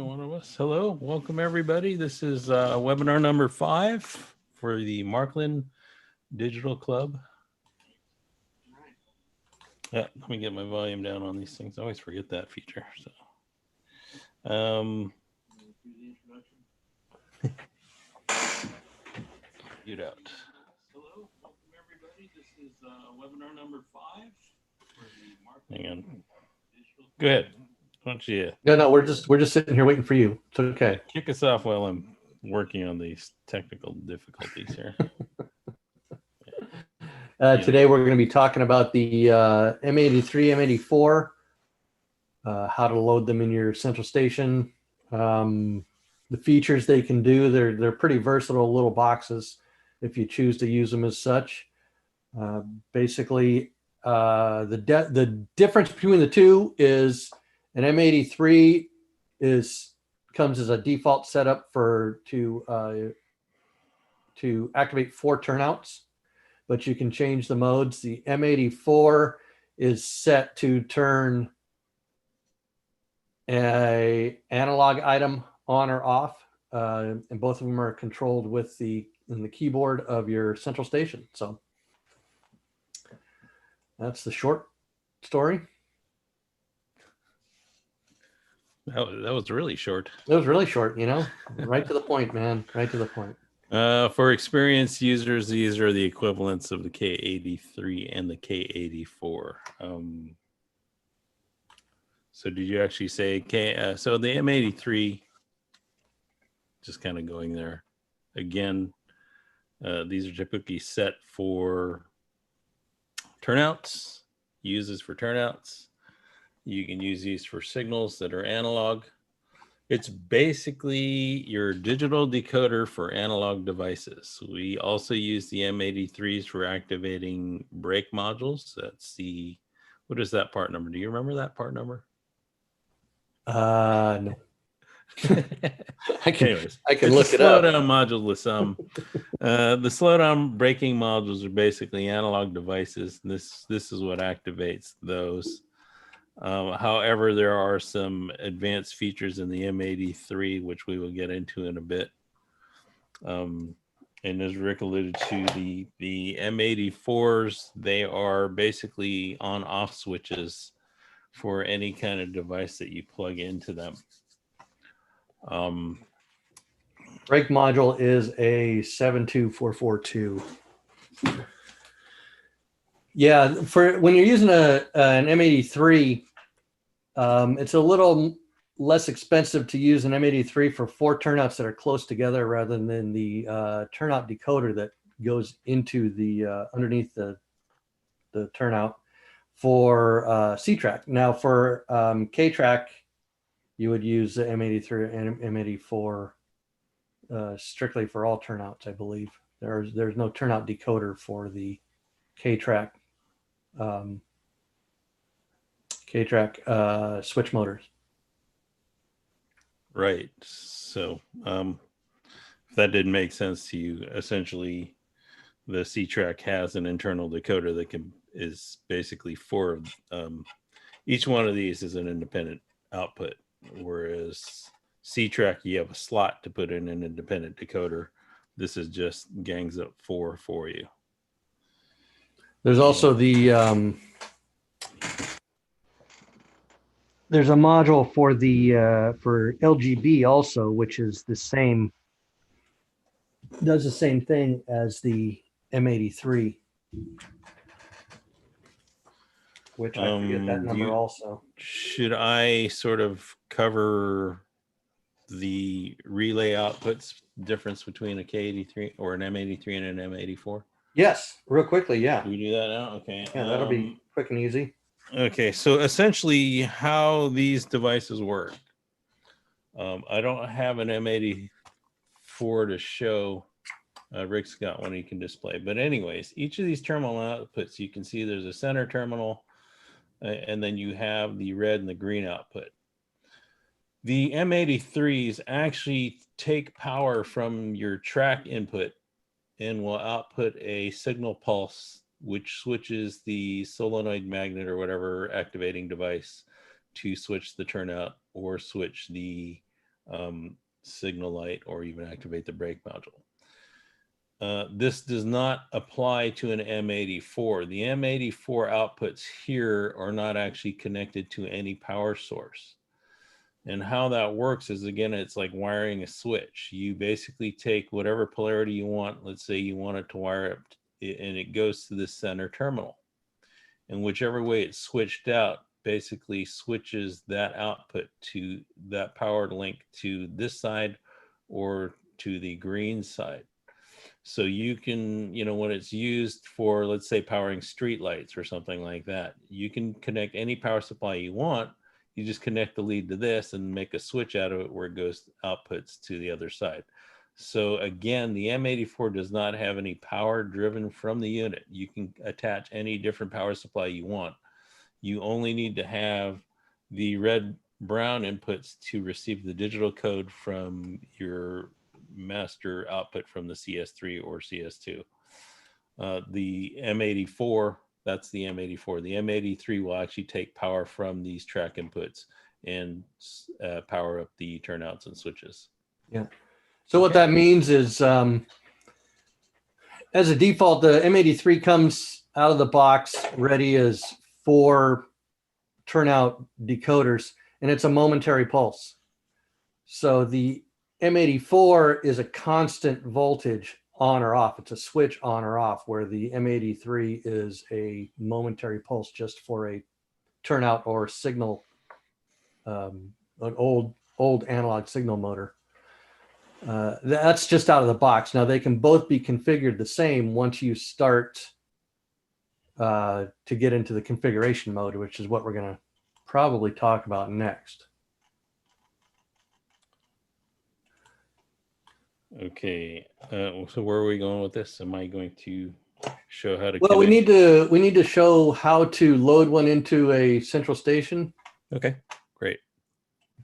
One of us. Hello, welcome everybody. This is webinar number 5 for the Marklin Digital Club. Yeah, let me get my volume down on these things. I always forget that feature. So, mute out. Hello, welcome everybody. This is webinar number 5 for the Marklin. Hang on. Go ahead. Why don't you? No, we're just sitting here waiting for you. It's okay. Kick us off while I'm working on these technical difficulties here. Today we're going to be talking about the M83, M84, how to load them in your central station, the features they can do. They're pretty versatile little boxes if you choose to use them as such. Basically, the difference between the two is an M83 comes as a default setup to activate 4 turnouts, but you can change the modes. The M84 is set to turn a analog item on or off, and both of them are controlled with in the keyboard of your central station. So that's the short story. That was really short. It was really short, right to the point, man. Right to the point. For experienced users, these are the equivalents of the K83 and the K84. So did you actually say K? So the M83, just kind of going there again. These are typically set for turnouts, uses for turnouts. You can use these for signals that are analog. It's basically your digital decoder for analog devices. We also use the M83s for activating brake modules. That's what is that part number? Do you remember that part number? No. I can look it up. Slowdown module with some. The slowdown braking modules are basically analog devices. This is what activates those. However, there are some advanced features in the M83, which we will get into in a bit. And as Rick alluded to, the M84s, they are basically on-off switches for any kind of device that you plug into them. Brake module is a 72442. Yeah, for when you're using an M83, it's a little less expensive to use an M83 for 4 turnouts that are close together rather than the turnout decoder that goes into the underneath the turnout for C-track. Now for K-track, you would use the M83 and M84 strictly for all turnouts, I believe. There's no turnout decoder for the K-track switch motors. Right. So if that didn't make sense to you, essentially the C-track has an internal decoder that is basically 4 of each one of these is an independent output, whereas C-track, you have a slot to put in an independent decoder. This is just gangs up 4 for you. There's also there's a module for for LGB also, which is the same, does the same thing as the M83, which I forget that number also. Should I sort of cover the relay outputs difference between a K83 or an M83 and an M84? Yes, real quickly, yeah. Can we do that now? Okay. Yeah, that'll be quick and easy. Okay, so essentially how these devices work. I don't have an M84 to show. Rick's got one he can display. But anyways, each of these terminal outputs, you can see there's a center terminal, and then you have the red and the green output. The M83s actually take power from your track input and will output a signal pulse, which switches the solenoid magnet or whatever activating device to switch the turnout or switch the signal light or even activate the brake module. This does not apply to an M84. The M84 outputs here are not actually connected to any power source. And how that works is, again, it's like wiring a switch. You basically take whatever polarity you want. Let's say you want it to wire up, and it goes to the center terminal. And whichever way it's switched out basically switches that output to that powered link to this side or to the green side. So you can, when it's used for, let's say, powering street lights or something like that, you can connect any power supply you want. You just connect the lead to this and make a switch out of it where it goes outputs to the other side. So again, the M84 does not have any power driven from the unit. You can attach any different power supply you want. You only need to have the red-brown inputs to receive the digital code from your master output from the CS3 or CS2. The M84, that's the M84. The M83 will actually take power from these track inputs and power up the turnouts and switches. Yeah. So what that means is, as a default, the M83 comes out of the box ready as 4 turnout decoders, and it's a momentary pulse. So the M84 is a constant voltage on or off. It's a switch on or off, where the M83 is a momentary pulse just for a turnout or signal, an old analog signal motor. That's just out of the box. Now they can both be configured the same once you start to get into the configuration mode, which is what we're going to probably talk about next. Okay, so where are we going with this? Am I going to show how to? Well, we need to show how to load one into a central station. Okay, great.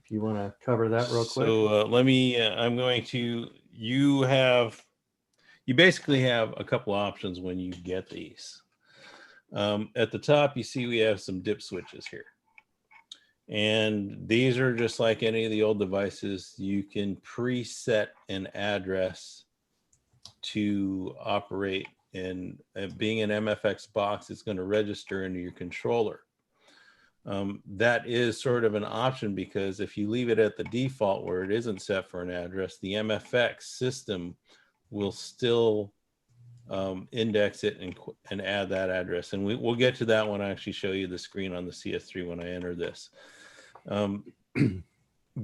If you want to cover that real quick. So let me. I'm going to. You basically have a couple options when you get these. At the top, you see we have some dip switches here. And these are just like any of the old devices. You can preset an address to operate, and being an MFX box, it's going to register into your controller. That is sort of an option, because if you leave it at the default where it isn't set for an address, the MFX system will still index it and add that address. And we'll get to that when I actually show you the screen on the CS3 when I enter this.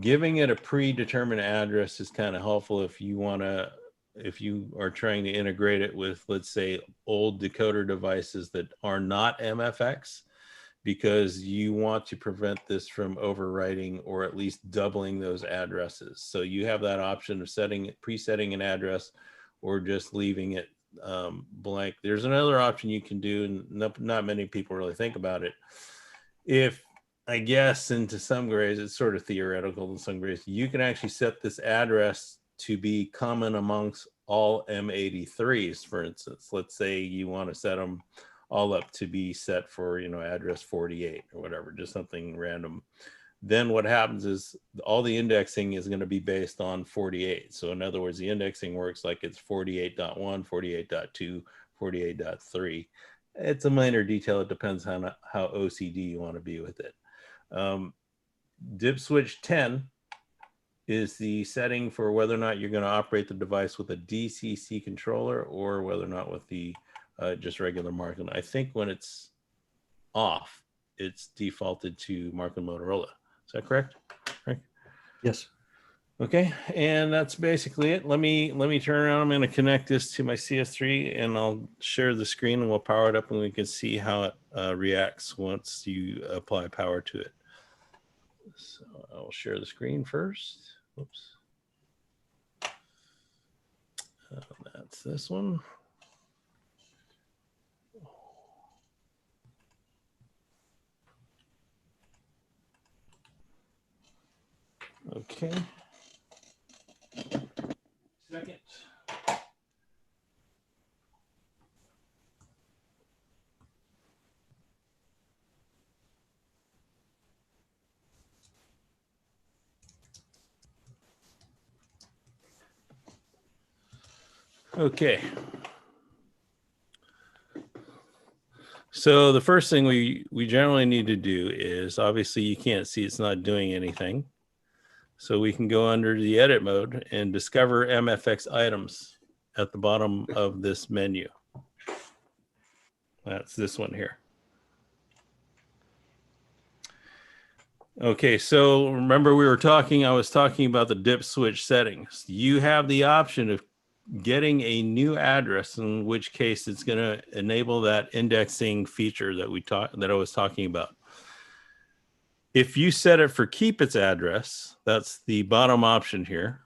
Giving it a predetermined address is kind of helpful if you are trying to integrate it with, let's say, old decoder devices that are not MFX, because you want to prevent this from overwriting or at least doubling those addresses. So you have that option of presetting an address or just leaving it blank. There's another option you can do, and not many people really think about it. If, I guess, and to some degrees, it's sort of theoretical in some degrees, you can actually set this address to be common amongst all M83s, for instance. Let's say you want to set them all up to be set for, address 48 or whatever, just something random. Then what happens is all the indexing is going to be based on 48. So in other words, the indexing works like it's 48.1, 48.2, 48.3. It's a minor detail. It depends on how OCD you want to be with it. Dip switch 10 is the setting for whether or not you're going to operate the device with a DCC controller or whether or not with the just regular Marklin. I think when it's off, it's defaulted to Marklin Motorola. Is that correct? Right? Yes. Okay, and that's basically it. Let me turn around. I'm going to connect this to my CS3, and I'll share the screen, and we'll power it up, and we can see how it reacts once you apply power to it. So I'll share the screen first. Oops. That's this one. Okay. Second. Okay. So the first thing we generally need to do is, obviously you can't see it's not doing anything. So we can go under the edit mode and discover MFX items at the bottom of this menu. That's this one here. Okay, so remember I was talking about the dip switch settings. You have the option of getting a new address, in which case it's going to enable that indexing feature that I was talking about. If you set it for keep its address, that's the bottom option here.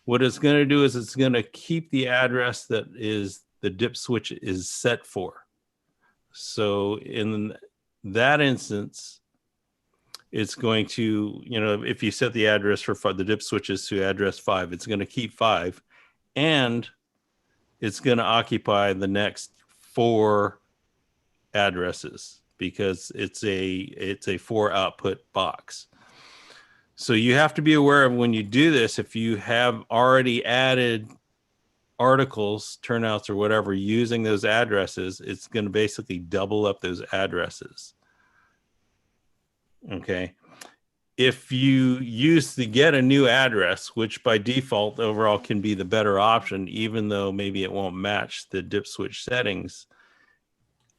What it's going to do is it's going to keep the address that is the dip switch is set for. So in that instance, it's going to, if you set the address for the dip switches to address 5, it's going to keep 5, and it's going to occupy the next 4 addresses because it's a 4 output box. So you have to be aware of, when you do this, if you have already added articles, turnouts, or whatever using those addresses, it's going to basically double up those addresses. Okay. If you use the get a new address, which by default overall can be the better option, even though maybe it won't match the dip switch settings,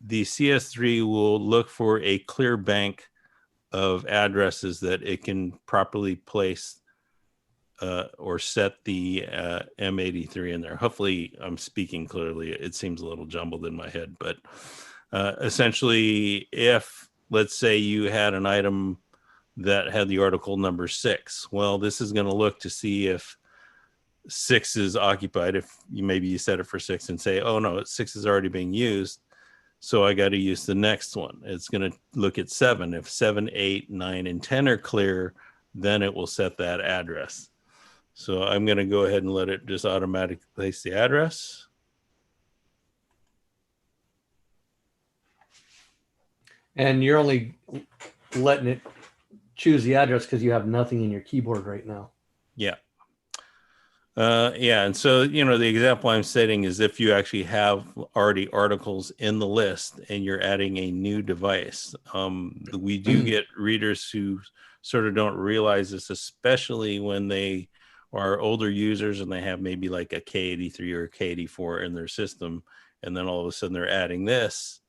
the CS3 will look for a clear bank of addresses that it can properly place or set the M83 in there. Hopefully I'm speaking clearly. It seems a little jumbled in my head, but essentially, if, let's say, you had an item that had the article number 6, well, this is going to look to see if 6 is occupied. If maybe you set it for 6 and say, oh no, 6 is already being used, so I got to use the next one. It's going to look at 7. If 7, 8, 9, and 10 are clear, then it will set that address. So I'm going to go ahead and let it just automatically place the address. And you're only letting it choose the address because you have nothing in your keyboard right now. Yeah. Yeah. And so, the example I'm setting is if you actually have already articles in the list and you're adding a new device. We do get readers who sort of don't realize this, especially when they are older users and they have maybe like a K83 or a K84 in their system. And then all of a sudden they're adding this,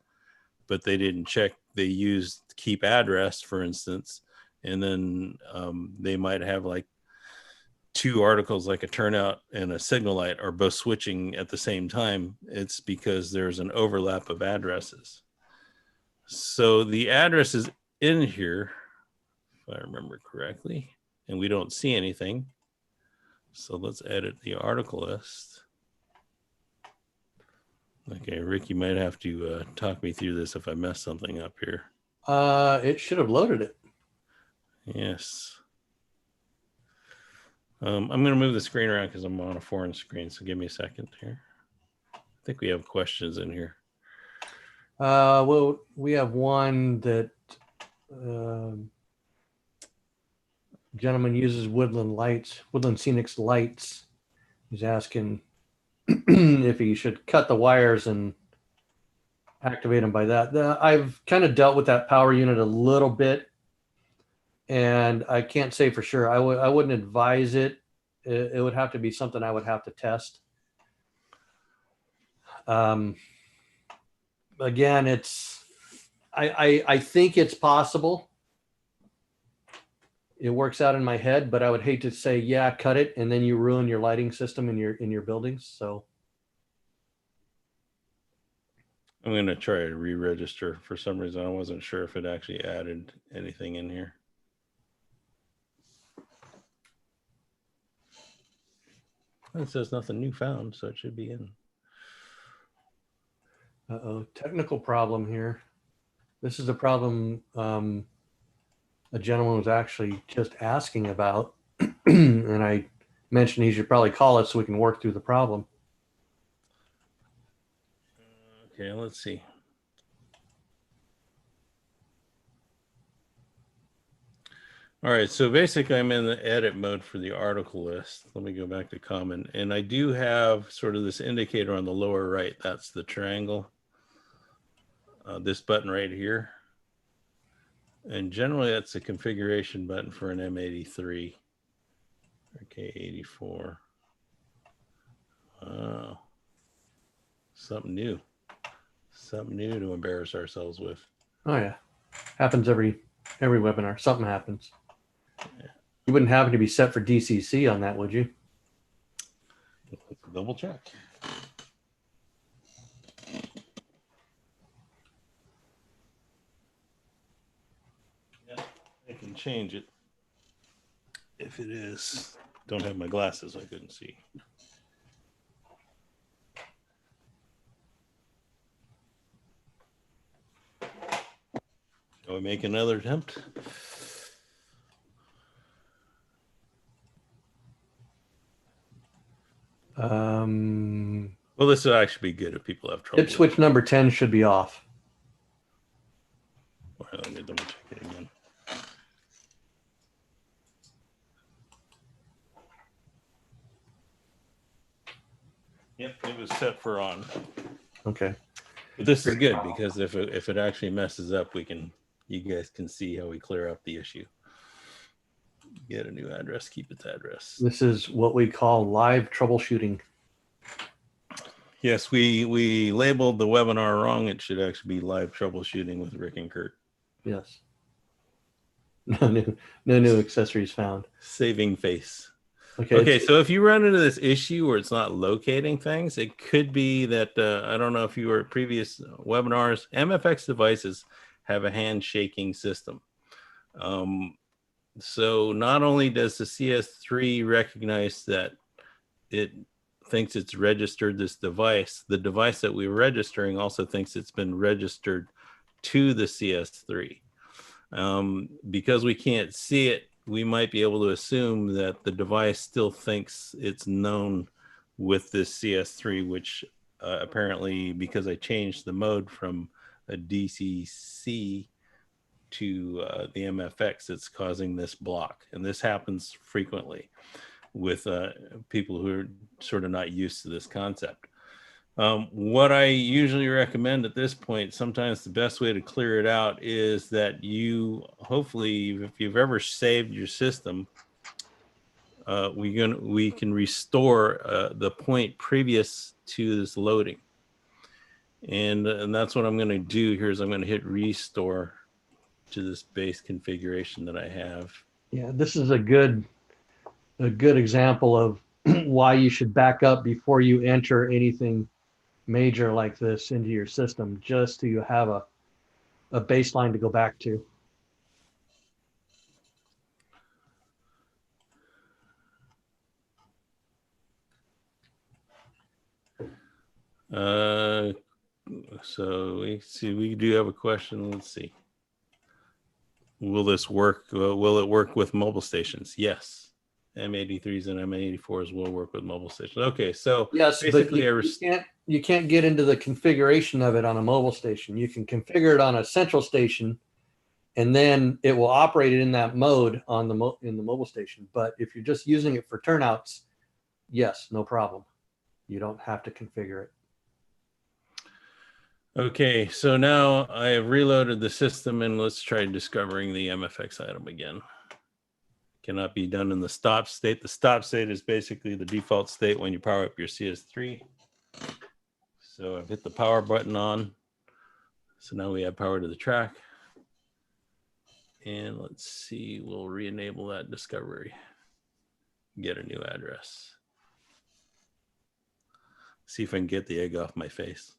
but they didn't check. They used keep address, for instance, and then they might have like 2 articles, like a turnout and a signal light, are both switching at the same time. It's because there's an overlap of addresses. So the address is in here, if I remember correctly, and we don't see anything. So let's edit the article list. Okay, Rick, you might have to talk me through this if I mess something up here. It should have loaded it. Yes. I'm going to move the screen around because I'm on a foreign screen. So give me a second here. I think we have questions in here. Well, we have one that gentleman uses Woodland Scenics lights. He's asking if he should cut the wires and activate them by that. I've kind of dealt with that power unit a little bit, and I can't say for sure. I wouldn't advise it. It would have to be something I would have to test. Again, I think it's possible. It works out in my head, but I would hate to say, yeah, cut it, and then you ruin your lighting system in your buildings. So I'm going to try to re-register. For some reason, I wasn't sure if it actually added anything in here. It says nothing new found, so it should be in. Uh-oh, technical problem here. This is a problem a gentleman was actually just asking about, and I mentioned he should probably call us so we can work through the problem. Okay, let's see. All right, so basically I'm in the edit mode for the article list. Let me go back to common. And I do have sort of this indicator on the lower right. That's the triangle. This button right here. And generally that's a configuration button for an M83. Okay, 84. Wow. Something new. Something new to embarrass ourselves with. Oh yeah. Happens every webinar. Something happens. Yeah. You wouldn't happen to be set for DCC on that, would you? Double check. Yeah, I can change it if it is. Don't have my glasses, I couldn't see. Shall we make another attempt? Well, this will actually be good if people have trouble. Dip switch number 10 should be off. Well, let me double check it again. Yep, it was set for on. Okay. But this is good because if it actually messes up, you guys can see how we clear up the issue. Get a new address, keep its address. This is what we call live troubleshooting. Yes, we labeled the webinar wrong. It should actually be live troubleshooting with Rick and Kurt. Yes. No new accessories found. Saving face. Okay. So if you run into this issue where it's not locating things, it could be that, I don't know if you were at previous webinars, MFX devices have a handshaking system. So not only does the CS3 recognize that it thinks it's registered this device, the device that we're registering also thinks it's been registered to the CS3. Because we can't see it, we might be able to assume that the device still thinks it's known with this CS3, which apparently, because I changed the mode from a DCC to the MFX, it's causing this block. And this happens frequently with people who are sort of not used to this concept. What I usually recommend at this point, sometimes the best way to clear it out is that you, hopefully, if you've ever saved your system, we can restore the point previous to this loading. And that's what I'm going to do here is I'm going to hit restore to this base configuration that I have. Yeah, this is a good example of why you should back up before you enter anything major like this into your system, just to have a baseline to go back to. So we do have a question. Let's see. Will this work? Will it work with mobile stations? Yes. M83s and M84s will work with mobile stations. Okay, so yes, basically but you can't get into the configuration of it on a mobile station. You can configure it on a central station, and then it will operate it in that mode on in the mobile station. But if you're just using it for turnouts, yes, no problem. You don't have to configure it. Okay, so now I have reloaded the system, and let's try discovering the MFX item again. Cannot be done in the stop state. The stop state is basically the default state when you power up your CS3. So I've hit the power button on. So now we have power to the track. And let's see, we'll re-enable that discovery. Get a new address. See if I can get the egg off my face.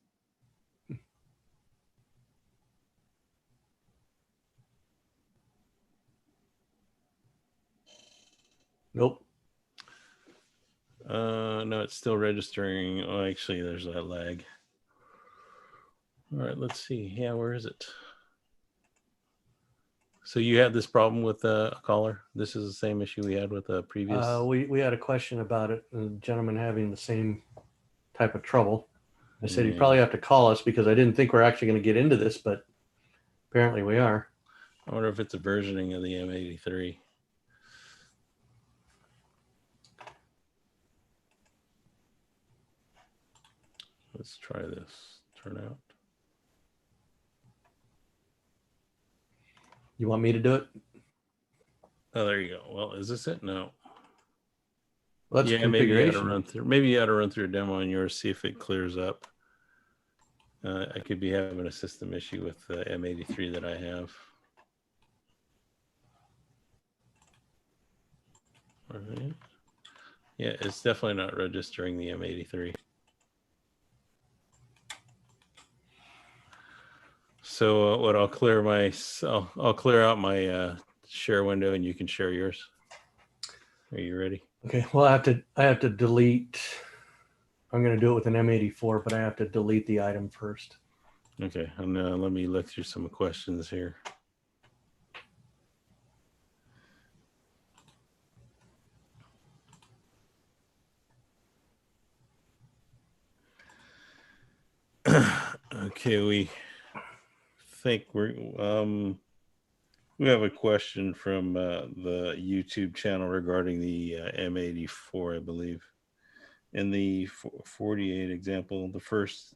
Nope. No, it's still registering. Oh, actually, there's that lag. All right, let's see. Yeah, where is it? So you had this problem with a caller? This is the same issue we had with a previous? We had a question about it. A gentleman having the same type of trouble. I said, you probably have to call us because I didn't think we're actually going to get into this, but apparently we are. I wonder if it's a versioning of the M83. Let's try this. Turn out. You want me to do it? Oh, there you go. Well, is this it? No. Well, that's Yeah, maybe you had to configuration. run through. Maybe you had to run through a demo on yours, see if it clears up. I could be having a system issue with the M83 that I have. All right. Yeah, it's definitely not registering the M83. So what I'll clear I'll clear out my share window and you can share yours. Are you ready? Okay. Well, I have to delete. I'm going to do it with an M84, but I have to delete the item first. Okay, and let me look through some questions here. Okay, we think we have a question from the YouTube channel regarding the M84, I believe. In the 48 example, the first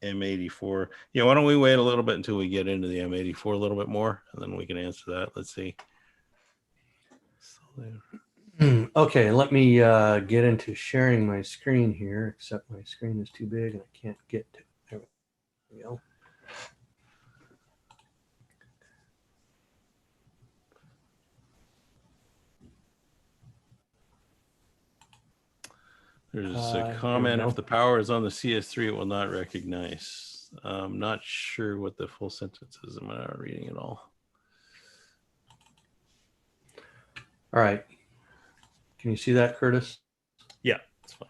M84. Yeah, why don't we wait a little bit until we get into the M84 a little bit more, and then we can answer that. Let's see. Okay, let me get into sharing my screen here, except my screen is too big and I can't get to it. There we go. There's a comment, if the power is on the CS3, it will not recognize. I'm not sure what the full sentence is. I'm not reading it all. All right. Can you see that, Curtis? Yeah, it's fine.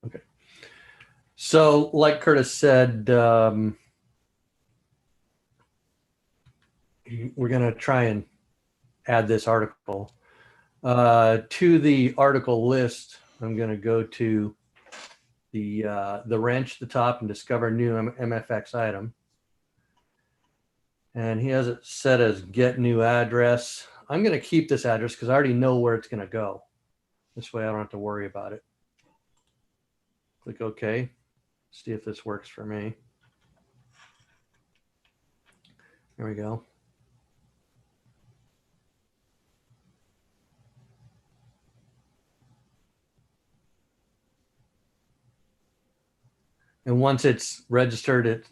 Okay. So like Curtis said, we're going to try and add this article. To the article list, I'm going to go to the wrench at the top and discover new MFX item. And he has it set as get new address. I'm going to keep this address because I already know where it's going to go. This way I don't have to worry about it. Click OK. See if this works for me. There we go. And once it's registered it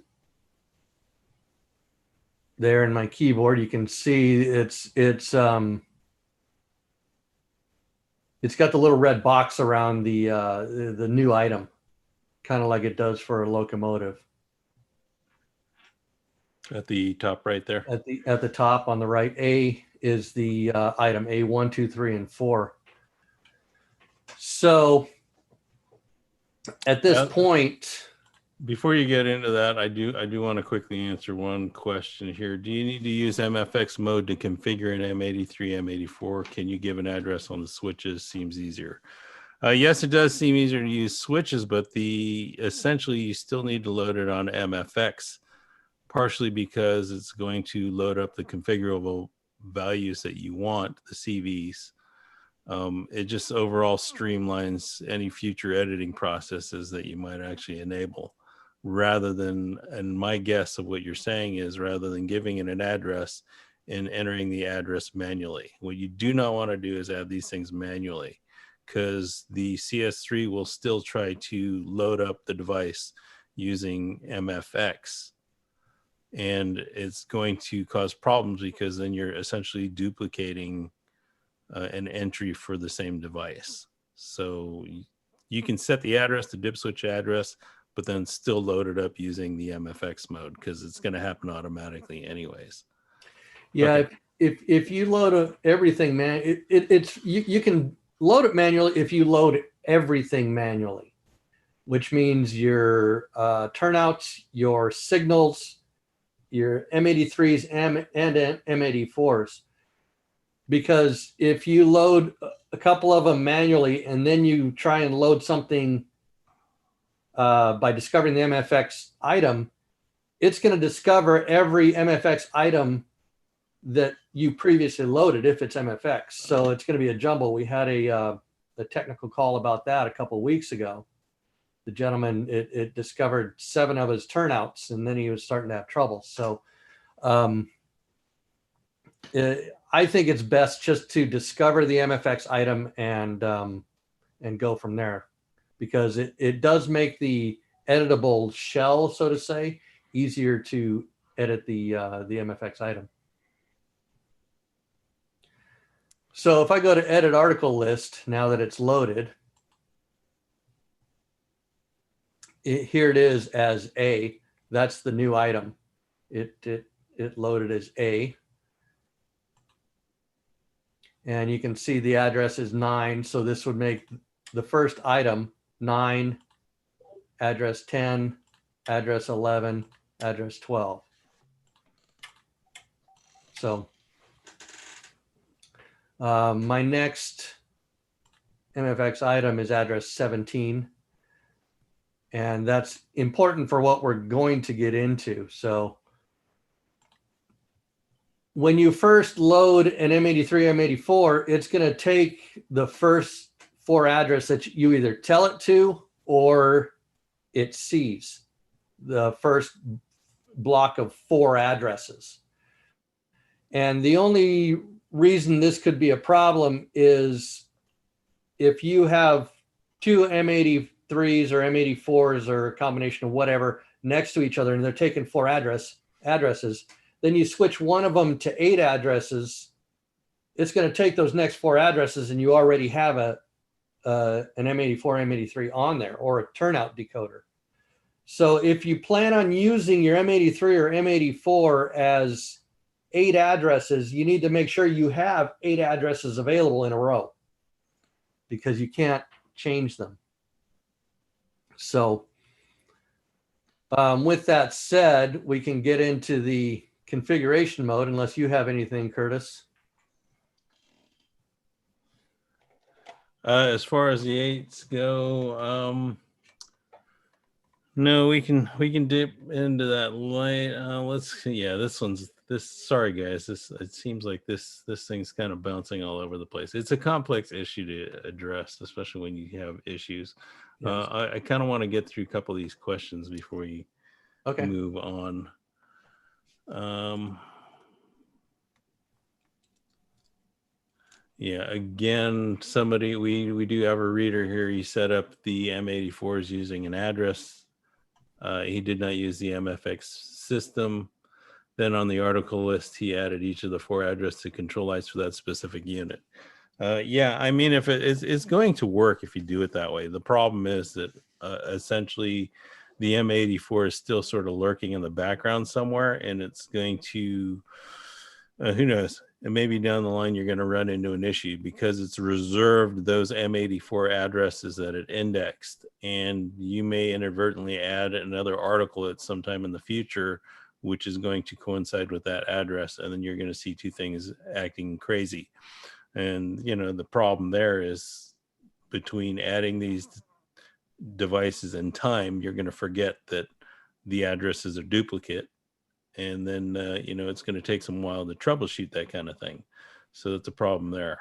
there in my keyboard, you can see it's got the little red box around the new item, kind of like it does for a locomotive. At the top right there. At the top on the right, A is the item A1, 2, 3, and 4. So at this point, before you get into that, I do want to quickly answer one question here. Do you need to use MFX mode to configure an M83, M84? Can you give an address on the switches? Seems easier. Yes, it does seem easier to use switches, but essentially you still need to load it on MFX, partially because it's going to load up the configurable values that you want, the CVs. It just overall streamlines any future editing processes that you might actually enable, rather than, and my guess of what you're saying is, rather than giving it an address and entering the address manually. What you do not want to do is add these things manually, because the CS3 will still try to load up the device using MFX. And it's going to cause problems because then you're essentially duplicating an entry for the same device. So you can set the address to dip switch address, but then still load it up using the MFX mode, because it's going to happen automatically anyways. Yeah, Okay. if you load everything, you can load it manually if you load everything manually, which means your turnouts, your signals, your M83s and M84s. Because if you load a couple of them manually and then you try and load something by discovering the MFX item, it's going to discover every MFX item that you previously loaded if it's MFX. So it's going to be a jumble. We had a technical call about that a couple of weeks ago. the gentleman, it discovered 7 of his turnouts, and then he was starting to have trouble. So I think it's best just to discover the MFX item and go from there, because it does make the editable shell, so to say, easier to edit the MFX item. So if I go to edit article list, now that it's loaded, here it is as A. That's the new item. It loaded as A. And you can see the address is 9. So this would make the first item 9, address 10, address 11, address 12. So my next MFX item is address 17. And that's important for what we're going to get into. So when you first load an M83, M84, it's going to take the first 4 addresses that you either tell it to or it sees, the first block of 4 addresses. And the only reason this could be a problem is if you have 2 M83s or M84s or a combination of whatever next to each other, and they're taking 4 addresses, then you switch one of them to 8 addresses, it's going to take those next 4 addresses, and you already have an M84, M83 on there, or a turnout decoder. So if you plan on using your M83 or M84 as 8 addresses, you need to make sure you have 8 addresses available in a row, because you can't change them. So with that said, we can get into the configuration mode, unless you have anything, Curtis. As far as the 8s go, no, we can dip into that light. Sorry guys, it seems like this thing's kind of bouncing all over the place. It's a complex issue to address, especially when you have issues. Yes. I kind of want to get through a couple of these questions before we move on. Yeah, again, we do have a reader here. He set up the M84s using an address. He did not use the MFX system. Then on the article list, he added each of the 4 address to control lights for that specific unit. Yeah, I mean, if it's going to work if you do it that way. The problem is that essentially the M84 is still sort of lurking in the background somewhere, and it's going to, who knows, and maybe down the line you're going to run into an issue because it's reserved those M84 addresses that it indexed, and you may inadvertently add another article at some time in the future which is going to coincide with that address, and then you're going to see 2 things acting crazy. And you know, the problem there is between adding these devices in time, you're going to forget that the addresses are duplicate, and then you know, it's going to take some while to troubleshoot that kind of thing. So that's a problem there.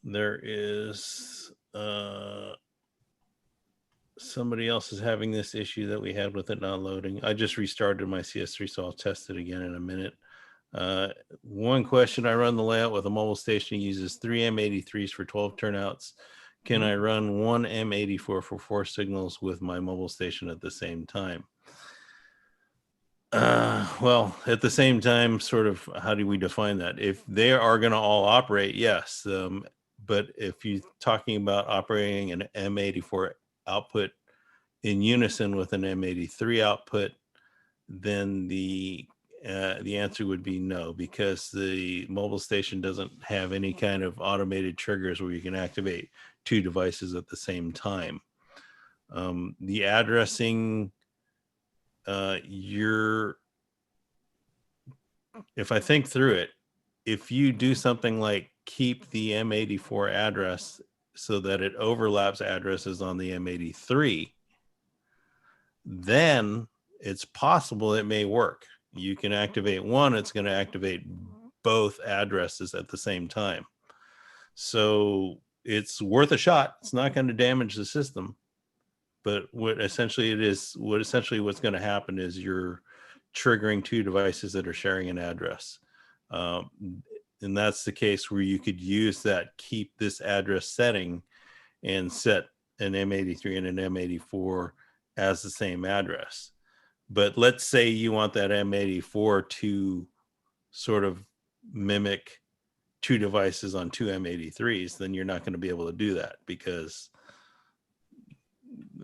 There is somebody else is having this issue that we had with it not loading. I just restarted my CS3, so I'll test it again in a minute. One question: I run the layout with a mobile station, uses 3 M83s for 12 turnouts. Can I run 1 M84 for 4 signals with my mobile station at the same time? Well, at the same time, sort of, how do we define that? If they are going to all operate, yes. But if you're talking about operating an M84 output in unison with an M83 output, then the answer would be no, because the mobile station doesn't have any kind of automated triggers where you can activate 2 devices at the same time. The addressing, if I think through it, if you do something like keep the M84 address so that it overlaps addresses on the M83, then it's possible it may work. You can activate one, it's going to activate both addresses at the same time. So it's worth a shot. It's not going to damage the system. But what's going to happen is you're triggering two devices that are sharing an address. And that's the case where you could use that, keep this address setting and set an M83 and an M84 as the same address. But let's say you want that M84 to sort of mimic two devices on two M83s, then you're not going to be able to do that because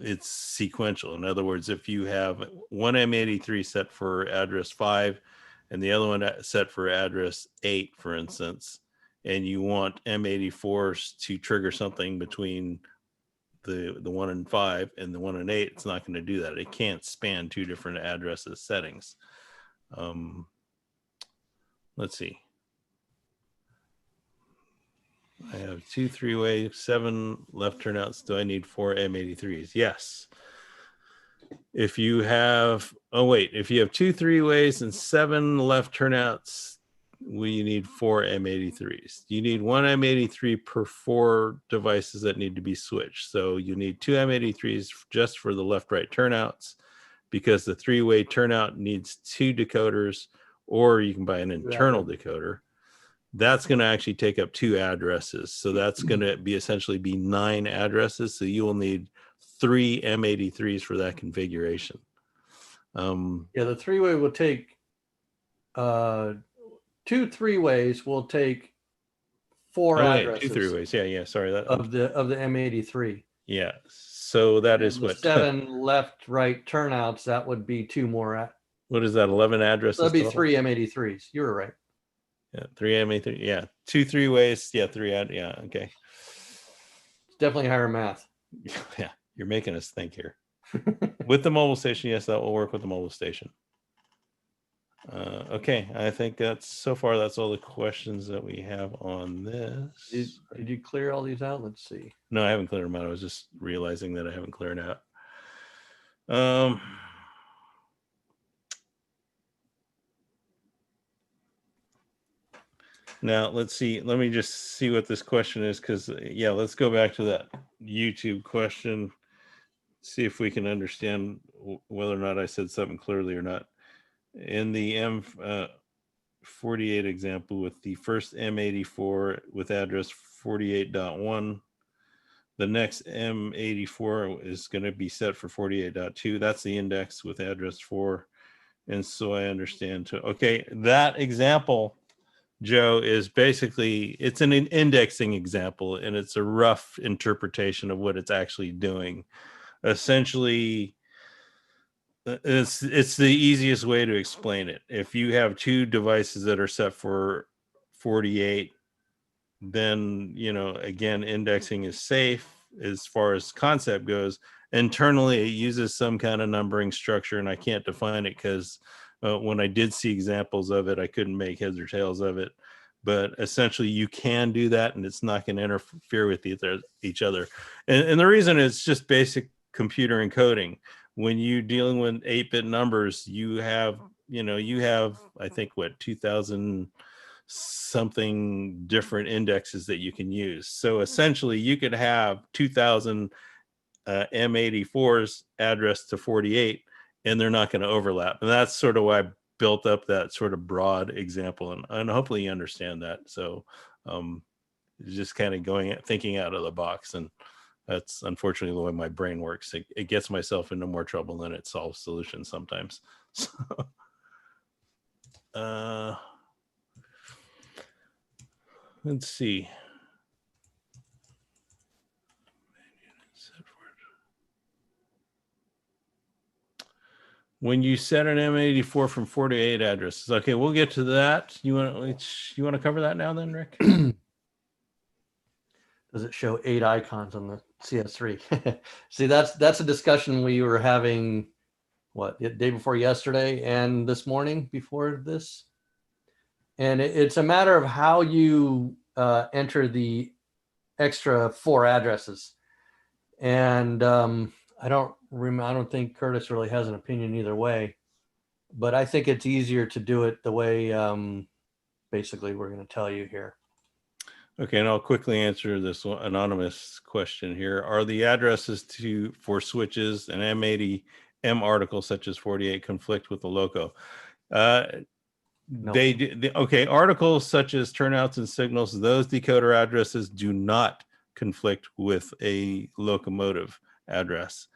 it's sequential. In other words, if you have one M83 set for address 5 and the other one set for address 8, for instance, and you want M84s to trigger something between the one in 5 and the one in 8, it's not going to do that. It can't span two different addresses settings. Let's see. I have 2 3-way, 7 left turnouts. Do I need 4 M83s? Yes. If you have, if you have 2 3-ways and 7 left turnouts, we need 4 M83s. You need 1 M83 per 4 devices that need to be switched. So you need 2 M83s just for the left-right turnouts, because the 3-way turnout needs 2 decoders, or you can buy an internal decoder. That's going to actually take up 2 addresses. So that's going to be essentially 9 addresses. So you will need 3 M83s for that configuration. The 3-way will take 2 3-ways will take 4 addresses. 2 3-ways. Yeah. Sorry. Of the M83. Yeah. So that is what 7 left, right turnouts. That would be 2 more. What is that? 11 addresses. That'd be total? 3 M83s. You were right. Yeah, 3 M83. Yeah, 2 3-ways. Yeah, 3 yeah. Okay. It's definitely higher math. Yeah, you're making us think here. With the mobile station, yes, that will work with the mobile station. Okay, I think that's all the questions that we have on this. Did you clear all these out? Let's see. No, I haven't cleared them out. I was just realizing that I haven't cleared out. Now let's see. Let me just see what this question is, because let's go back to that YouTube question. See if we can understand whether or not I said something clearly or not. In the M48 example with the first M84 with address 48.1, the next M84 is going to be set for 48.2. That's the index with address 4. And so I understand too. Okay, that example, Joe, is basically, it's an indexing example, and it's a rough interpretation of what it's actually doing. Essentially, it's the easiest way to explain it. If you have 2 devices that are set for 48, then, again, indexing is safe as far as concept goes. Internally, it uses some kind of numbering structure, and I can't define it because when I did see examples of it, I couldn't make heads or tails of it. But essentially, you can do that, and it's not going to interfere with each other. And the reason is just basic computer encoding. When you're dealing with 8-bit numbers, you have, I think, 2,000 something different indexes that you can use. So essentially, you could have 2,000 M84s addressed to 48, and they're not going to overlap. And that's sort of why I built up that sort of broad example, and hopefully you understand that. So just kind of thinking out of the box, and that's unfortunately the way my brain works. It gets myself into more trouble than it solves solutions sometimes. So, let's see. When you set an M84 from 48 addresses, okay, we'll get to that. You want to cover that now, then, Rick? Does it show 8 icons on the CS3? See, that's a discussion we were having, the day before yesterday and this morning before this. And it's a matter of how you enter the extra 4 addresses. And I don't think Curtis really has an opinion either way, but I think it's easier to do it the way basically we're going to tell you here. Okay, and I'll quickly answer this anonymous question here. Are the addresses for switches and M80M articles such as 48 conflict with the loco? No. Okay, articles such as turnouts and signals, those decoder addresses do not conflict with a locomotive address.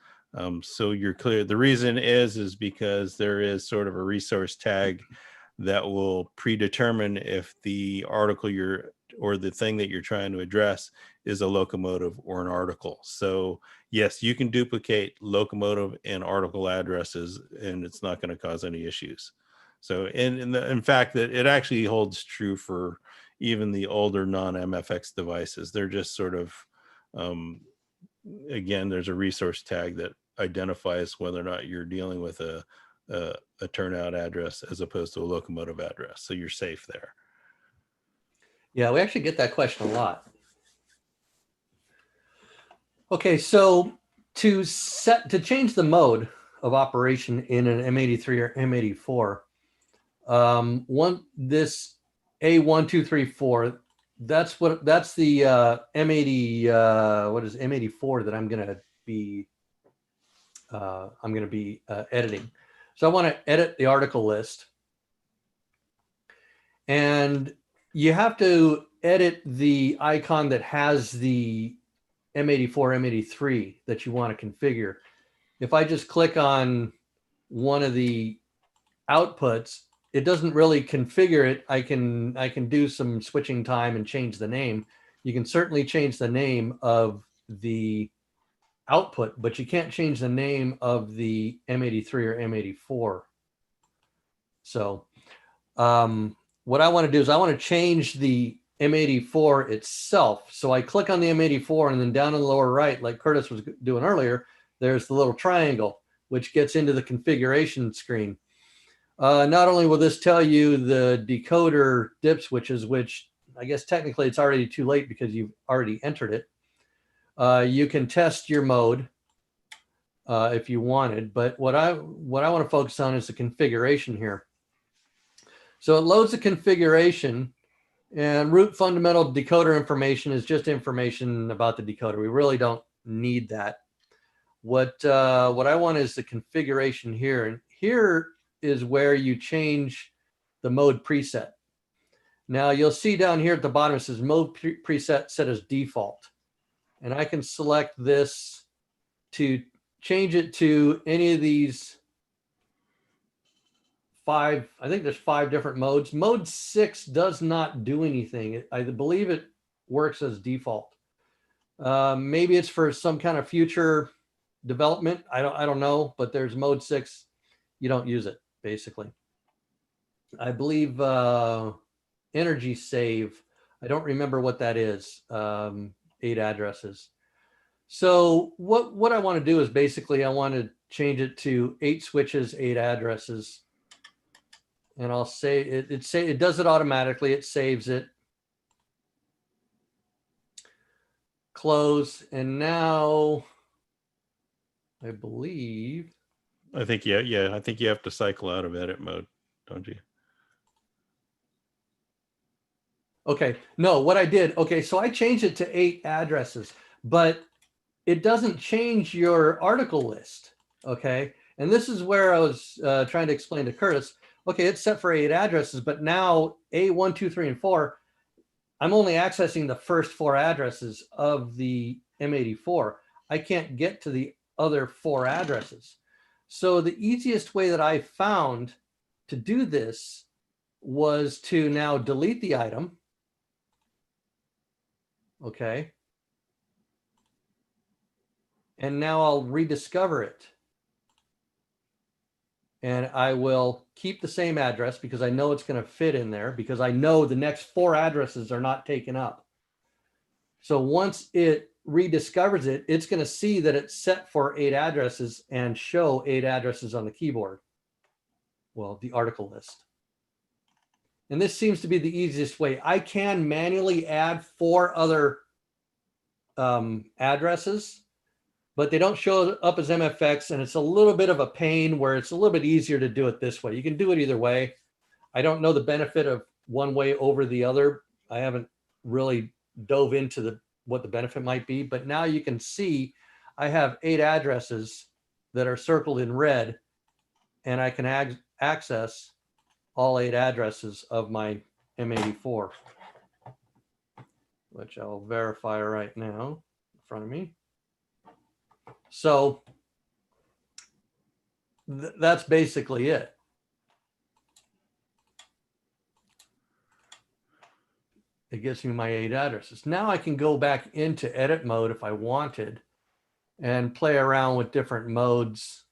So you're clear. The reason is because there is sort of a resource tag that will predetermine if the article or the thing that you're trying to address is a locomotive or an article. So yes, you can duplicate locomotive and article addresses, and it's not going to cause any issues. So in fact, that it actually holds true for even the older non-MFX devices. They're just sort of, again, there's a resource tag that identifies whether or not you're dealing with a turnout address as opposed to a locomotive address. So you're safe there. Yeah, we actually get that question a lot. Okay, so to change the mode of operation in an M83 or M84, this A1234, that's the M80 what is M84 that I'm gonna be editing. So I want to edit the article list, and you have to edit the icon that has the M84, M83 that you want to configure. If I just click on one of the outputs, it doesn't really configure it. I can do some switching time and change the name. You can certainly change the name of the output, but you can't change the name of the M83 or M84. So what I want to do is I want to change the M84 itself. So I click on the M84, and then down in the lower right, like Curtis was doing earlier, there's the little triangle, which gets into the configuration screen. Not only will this tell you the decoder dip switches, which I guess technically it's already too late because you've already entered it. You can test your mode if you wanted, but what I want to focus on is the configuration here. So it loads the configuration, and root fundamental decoder information is just information about the decoder. We really don't need that. What I want is the configuration here, and here is where you change the mode preset. Now you'll see down here at the bottom it says mode preset set as default, and I can select this to change it to any of these 5. I think there's 5 different modes. Mode 6 does not do anything. I believe it works as default. Maybe it's for some kind of future development. I don't know, but there's mode 6. You don't use it, basically. I believe energy save. I don't remember what that is. 8 addresses. So what I want to do is basically I want to change it to 8 switches, 8 addresses. And I'll say it does it automatically. It saves it. Close. And now I believe. I think, yeah. I think you have to cycle out of edit mode, don't you? Okay. No, what I did. Okay. So I changed it to 8 addresses, but it doesn't change your article list. Okay. And this is where I was trying to explain to Curtis. Okay, it's set for 8 addresses, but now A1, 2, 3, and 4, I'm only accessing the first 4 addresses of the M84. I can't get to the other 4 addresses. So the easiest way that I found to do this was to now delete the item. Okay. And now I'll rediscover it. And I will keep the same address because I know it's going to fit in there, because I know the next 4 addresses are not taken up. So once it rediscovers it, it's going to see that it's set for 8 addresses and show 8 addresses on the keyboard. Well, the article list. And this seems to be the easiest way. I can manually add 4 other addresses, but they don't show up as MFX, and it's a little bit of a pain where it's a little bit easier to do it this way. You can do it either way. I don't know the benefit of one way over the other. I haven't really dove into what the benefit might be, but now you can see I have 8 addresses that are circled in red, and I can access all 8 addresses of my M84, which I'll verify right now in front of me. So that's basically it. It gives me my 8 addresses. Now I can go back into edit mode if I wanted and play around with different modes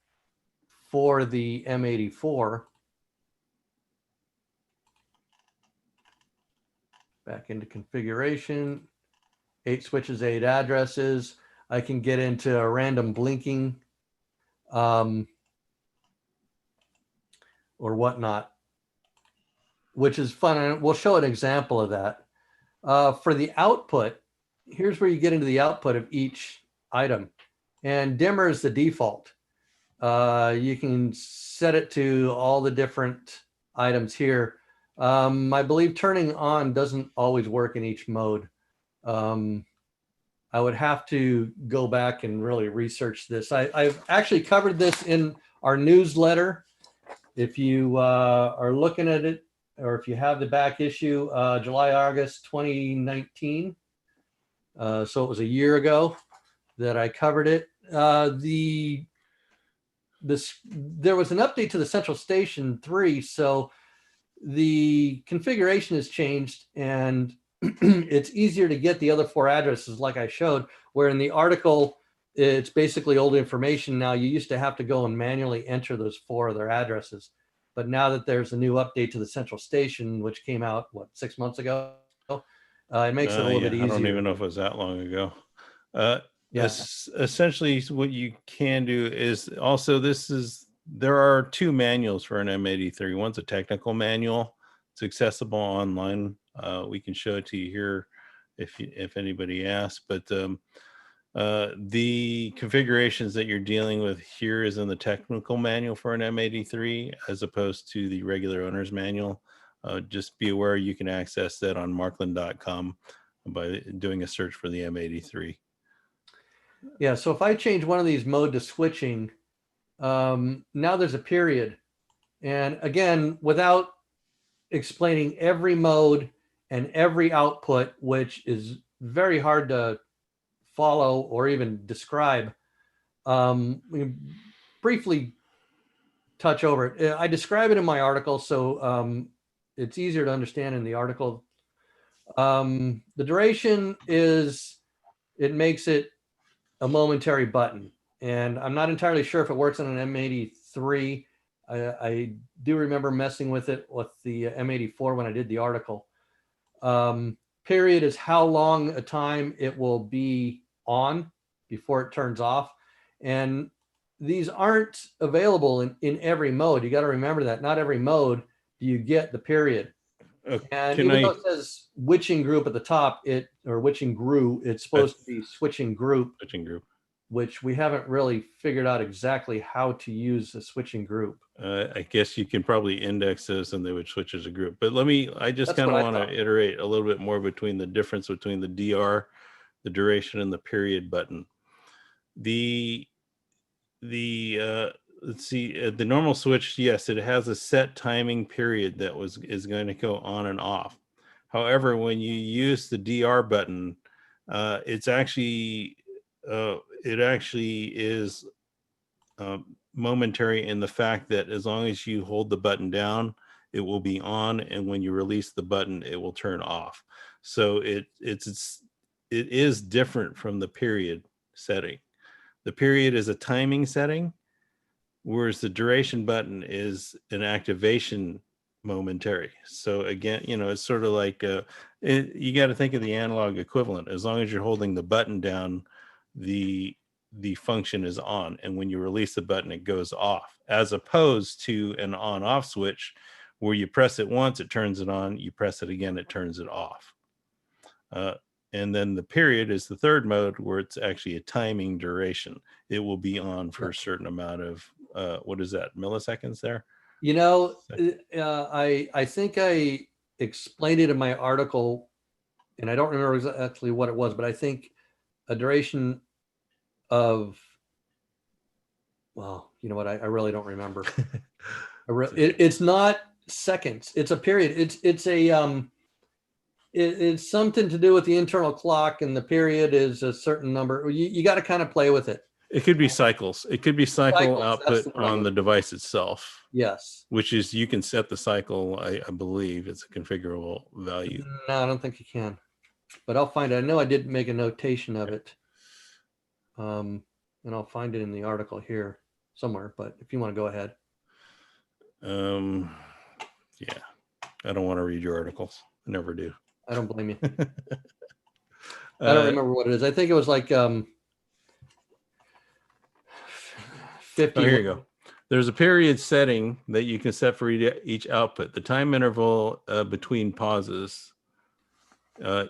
for the M84. Back into configuration, 8 switches, 8 addresses. I can get into a random blinking or whatnot, which is fun. And we'll show an example of that. For the output, here's where you get into the output of each item. And dimmer is the default. You can set it to all the different items here. I believe turning on doesn't always work in each mode. I would have to go back and really research this. I've actually covered this in our newsletter. If you are looking at it, or if you have the back issue, July, August 2019. So it was a year ago that I covered it. There was an update to the Central Station 3, so the configuration has changed, and it's easier to get the other 4 addresses like I showed, where in the article, it's basically old information now. You used to have to go and manually enter those 4 other addresses. But now that there's a new update to the Central Station, which came out, what, 6 months ago, it makes it a little bit easier. I don't even know if it was that long ago. Yeah. Essentially, what you can do is also there are 2 manuals for an M83. One's a technical manual. It's accessible online. We can show it to you here if anybody asks. But the configurations that you're dealing with here is in the technical manual for an M83, as opposed to the regular owner's manual. Just be aware you can access that on marklin.com by doing a search for the M83. Yeah, so if I change one of these mode to switching, now there's a period. And again, without explaining every mode and every output, which is very hard to follow or even describe, we briefly touch over it. I describe it in my article, so it's easier to understand in the article. The duration is, it makes it a momentary button. And I'm not entirely sure if it works on an M83. I do remember messing with it with the M84 when I did the article. Period is how long a time it will be on before it turns off. And these aren't available in every mode. You got to remember that. Not every mode do you get the period. And even though it says witching group at the top, or witching group, it's supposed to be switching group. Switching group. Which we haven't really figured out exactly how to use a switching group. I guess you can probably index those and they would switch as a group. But I just kind of want to iterate a little bit more between the difference between the DR, the duration, and the period button. Let's see, the normal switch, yes, it has a set timing period that is going to go on and off. However, when you use the DR button, it actually is momentary in the fact that as long as you hold the button down, it will be on, and when you release the button, it will turn off. So it is different from the period setting. The period is a timing setting, whereas the duration button is an activation momentary. So again, it's sort of like you got to think of the analog equivalent. As long as you're holding the button down, the function is on, and when you release the button, it goes off, as opposed to an on-off switch where you press it once, it turns it on, you press it again, it turns it off. And then the period is the third mode, where it's actually a timing duration. It will be on for a certain amount of what is that, milliseconds there? I think I explained it in my article and I don't remember exactly what it was, but I think a duration of, well, you know what? I really don't remember. It's not seconds. It's a period. It's something to do with the internal clock, and the period is a certain number. You got to kind of play with it. It could be cycles. It could be cycle output on the device itself. Yes. Which is, you can set the cycle, I believe it's a configurable value. No, I don't think you can, but I'll find it. I know I did make a notation of it. And I'll find it in the article here somewhere, but if you want to go ahead. Yeah, I don't want to read your articles. I never do. I don't blame you. I don't remember what it is. I think it was like 50. Oh, here you go. There's a period setting that you can set for each output. The time interval between pauses,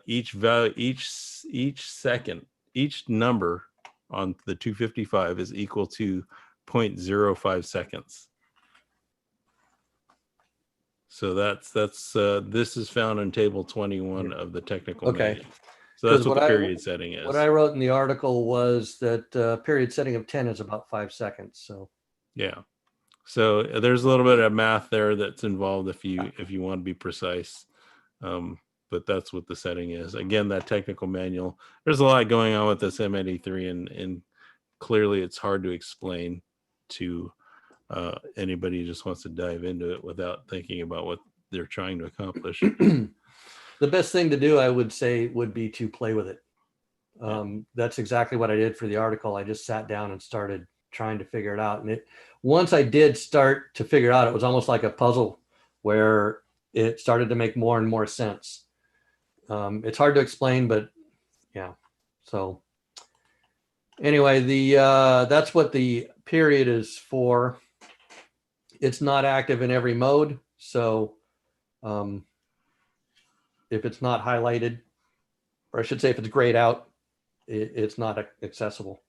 each value, each second, each number on the 255 is equal to 0.05 seconds. So this is found in table 21 of the technical manual. So that's what the period setting is. What I wrote in the article was that period setting of 10 is about 5 seconds. So yeah, so there's a little bit of math there that's involved if you want to be precise, but that's what the setting is. Again, that technical manual. There's a lot going on with this M83, and clearly it's hard to explain to anybody who just wants to dive into it without thinking about what they're trying to accomplish. The best thing to do, I would say, would be to play with it. That's exactly what I did for the article. I just sat down and started trying to figure it out. And once I did start to figure it out, it was almost like a puzzle where it started to make more and more sense. It's hard to explain, but yeah. So anyway, that's what the period is for. It's not active in every mode. So if it's not highlighted, or I should say if it's grayed out, it's not accessible.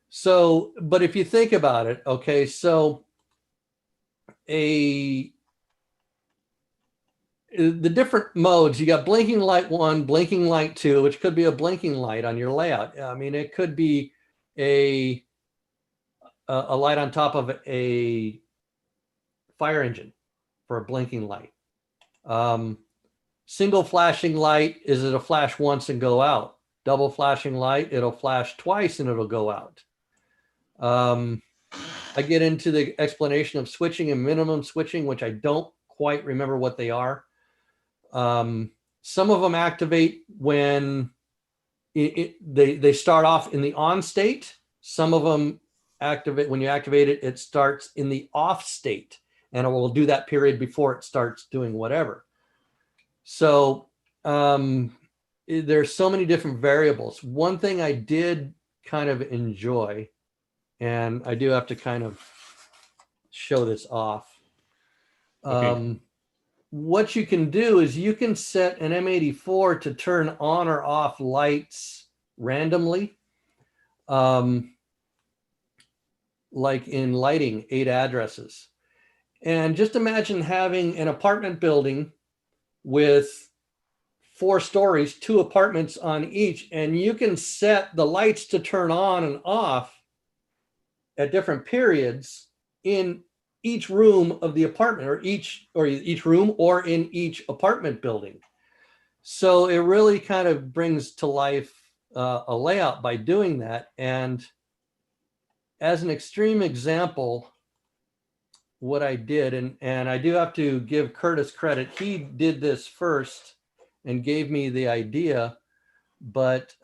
So, but if you think about it, okay, so the different modes, you got blinking light 1, blinking light 2, which could be a blinking light on your layout. I mean, it could be a light on top of a fire engine for a blinking light. Single flashing light, is it a flash once and go out? Double flashing light, it'll flash twice and it'll go out. I get into the explanation of switching and minimum switching, which I don't quite remember what they are. Some of them activate when they start off in the on state. Some of them activate when you activate it, it starts in the off state, and it will do that period before it starts doing whatever. So there's so many different variables. One thing I did kind of enjoy, and I do have to kind of show this off. Okay. What you can do is you can set an M84 to turn on or off lights randomly. Like in lighting, 8 addresses. And just imagine having an apartment building with 4 stories, 2 apartments on each, and you can set the lights to turn on and off at different periods in each room of the apartment, or each room, or in each apartment building. So it really kind of brings to life a layout by doing that. And as an extreme example, what I did, and I do have to give Curtis credit, he did this first and gave me the idea, but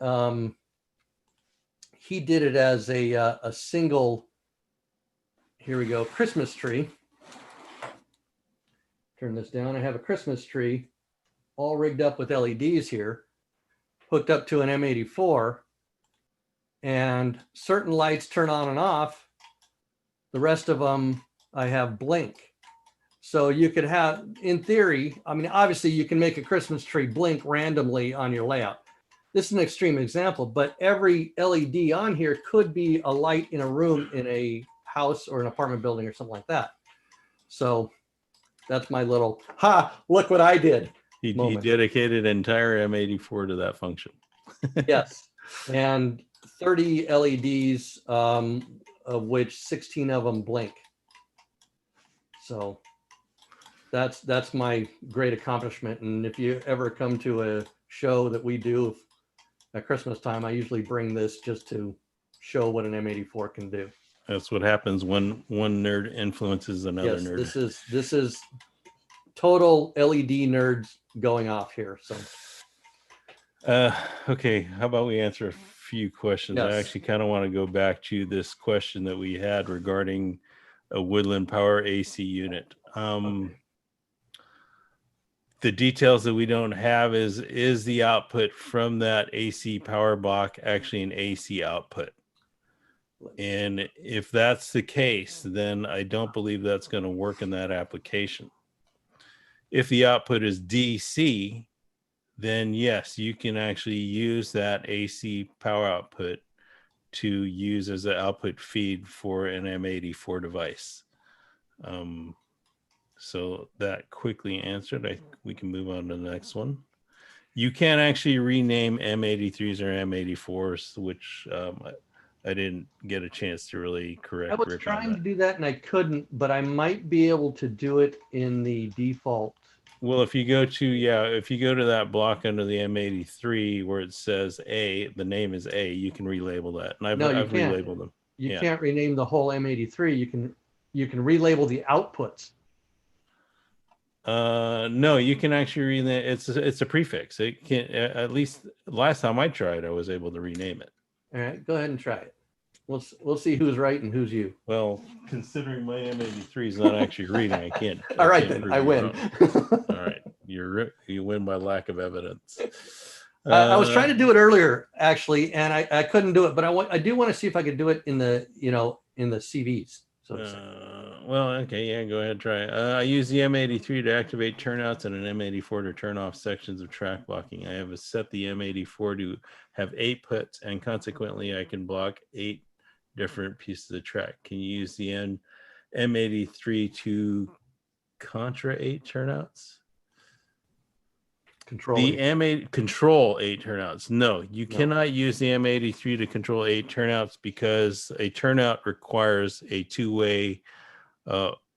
he did it as a single, here we go, Christmas tree. Turn this down. I have a Christmas tree all rigged up with LEDs here, hooked up to an M84, and certain lights turn on and off. The rest of them I have blink. So you could have, in theory, I mean, obviously you can make a Christmas tree blink randomly on your layout. This is an extreme example, but every LED on here could be a light in a room in a house or an apartment building or something like that. So that's my little, look what I did. He moment. dedicated entire M84 to that function. Yes, and 30 LEDs, of which 16 of them blink. So that's my great accomplishment. And if you ever come to a show that we do at Christmas time, I usually bring this just to show what an M84 can do. That's what happens when one nerd influences another Yes, nerd. this is total LED nerds going off here. So okay, how about we answer a few questions? Yes. I actually kind of want to go back to this question that we had regarding a Woodland Power AC unit. Okay. The details that we don't have is the output from that AC power block actually an AC output? And if that's the case, then I don't believe that's going to work in that application. If the output is DC, then yes, you can actually use that AC power output to use as an output feed for an M84 device. So that quickly answered. We can move on to the next one. You can actually rename M83s or M84s, which I didn't get a chance to really correct. I was trying to do that and I couldn't, but I might be able to do it in the default. Well, if you go to that block under the M83 where it says A, the name is A, you can relabel that. And I've relabeled them. You can't rename the whole M83. You can relabel the outputs. No, you can actually rename it's a prefix. It can, at least last time I tried, I was able to rename it. All right, go ahead and try it. We'll see who's right and who's you. Well, considering my M83 is not actually reading, I can't. All right, then I win. All right, you win by lack of evidence. I was trying to do it earlier actually, and I couldn't do it. But I do want to see if I could do it in the in the CVs. So well, okay, yeah, go ahead, try it. I use the M83 to activate turnouts and an M84 to turn off sections of track blocking. I have set the M84 to have 8 puts, and consequently, I can block 8 different pieces of track. Can you use the M83 to contra 8 turnouts? Control 8 turnouts. No, you cannot use the M83 to control 8 turnouts because a turnout requires a 2-way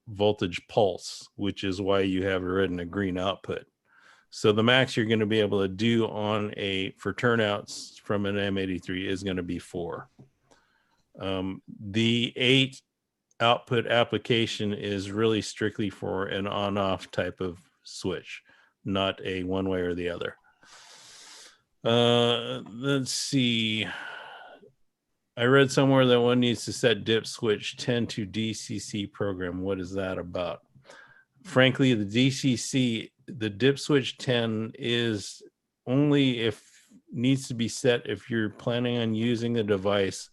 voltage pulse, which is why you have a red and a green output. So the max you're going to be able to do for turnouts from an M83 is going to be 4. The 8 output application is really strictly for an on-off type of switch, not a one way or the other. Let's see. I read somewhere that one needs to set dip switch 10 to DCC program. What is that about? Frankly, the dip switch 10 is only needs to be set if you're planning on using the device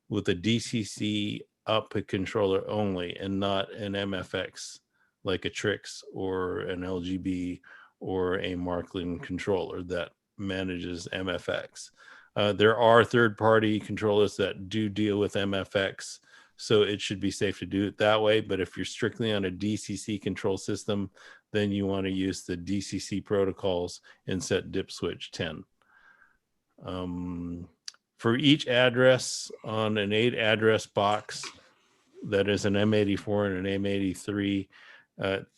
with a DCC output controller only and not an MFX like a Trix or an LGB or a Marklin controller that manages MFX. There are third-party controllers that do deal with MFX, so it should be safe to do it that way. But if you're strictly on a DCC control system, then you want to use the DCC protocols and set dip switch 10. For each address on an 8-address box that is an M84 and an M83,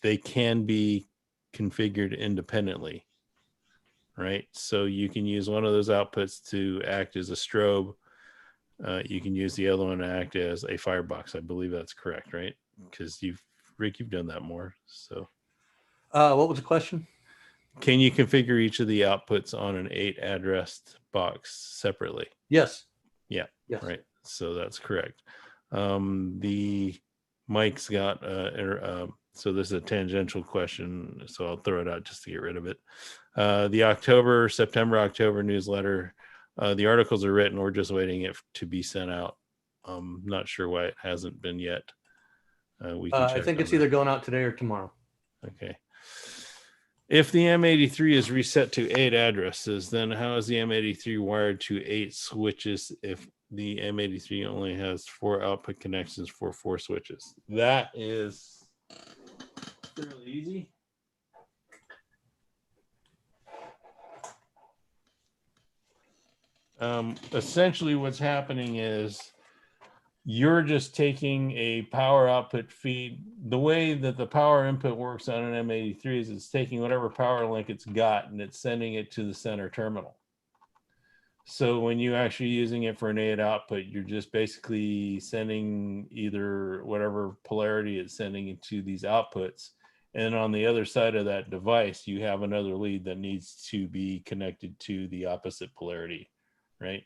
they can be configured independently, right? So you can use one of those outputs to act as a strobe. You can use the other one to act as a firebox. I believe that's correct, right? Because Rick, you've done that more. So, what was the question? Can you configure each of the outputs on an 8-address box separately? Yes. Yeah. Yes. Right. So that's correct. The Mike's got so this is a tangential question, so I'll throw it out just to get rid of it. The September-October newsletter, the articles are written. We're just waiting it to be sent out. Not sure why it hasn't been yet. I think it's either going out today or tomorrow. Okay. If the M83 is reset to 8 addresses, then how is the M83 wired to 8 switches if the M83 only has 4 output connections for 4 switches? That is fairly easy. Essentially what's happening is you're just taking a power output feed. The way that the power input works on an M83 is it's taking whatever power link it's got and it's sending it to the center terminal. So when you're actually using it for an 8 output, you're just basically sending either whatever polarity it's sending into these outputs. And on the other side of that device, you have another lead that needs to be connected to the opposite polarity, right?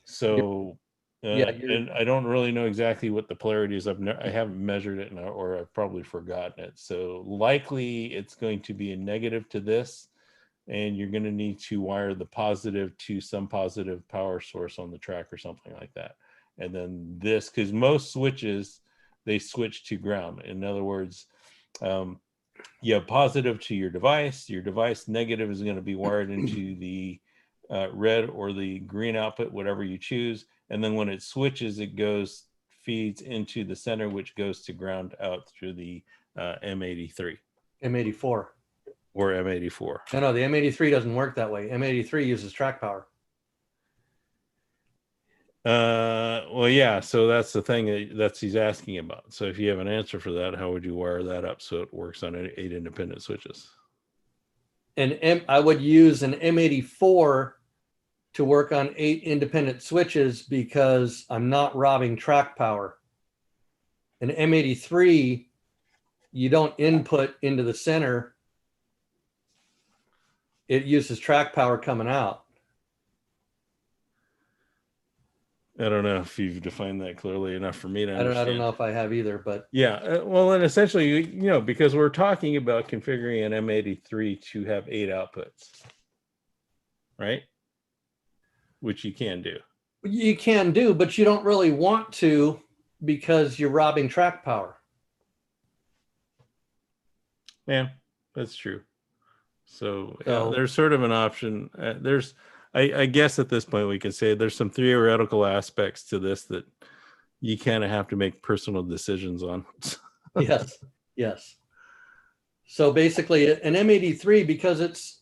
So, and I don't really know exactly what the polarity is. I haven't measured it, or I've probably forgotten it. So likely it's going to be a negative to this, and you're going to need to wire the positive to some positive power source on the track or something like that. And then this, because most switches, they switch to ground. In other words, you have positive to your device negative is going to be wired into the red or the green output, whatever you choose. And then when it switches, it feeds into the center, which goes to ground out through the M83. M84. Or M84. No, the M83 doesn't work that way. M83 uses track power. Well, yeah, so that's the thing that he's asking about. So if you have an answer for that, how would you wire that up so it works on 8 independent switches? And I would use an M84 to work on 8 independent switches because I'm not robbing track power. An M83, you don't input into the center. It uses track power coming out. I don't know if you've defined that clearly enough for me to understand. I don't know if I have either, but yeah. Well, and essentially, because we're talking about configuring an M83 to have 8 outputs, right? Which you can do. You can do, but you don't really want to because you're robbing track power. Yeah, that's true. So there's sort of an option. I guess at this point we can say there's some theoretical aspects to this that you kind of have to make personal decisions on. Yes. So basically an M83, because it's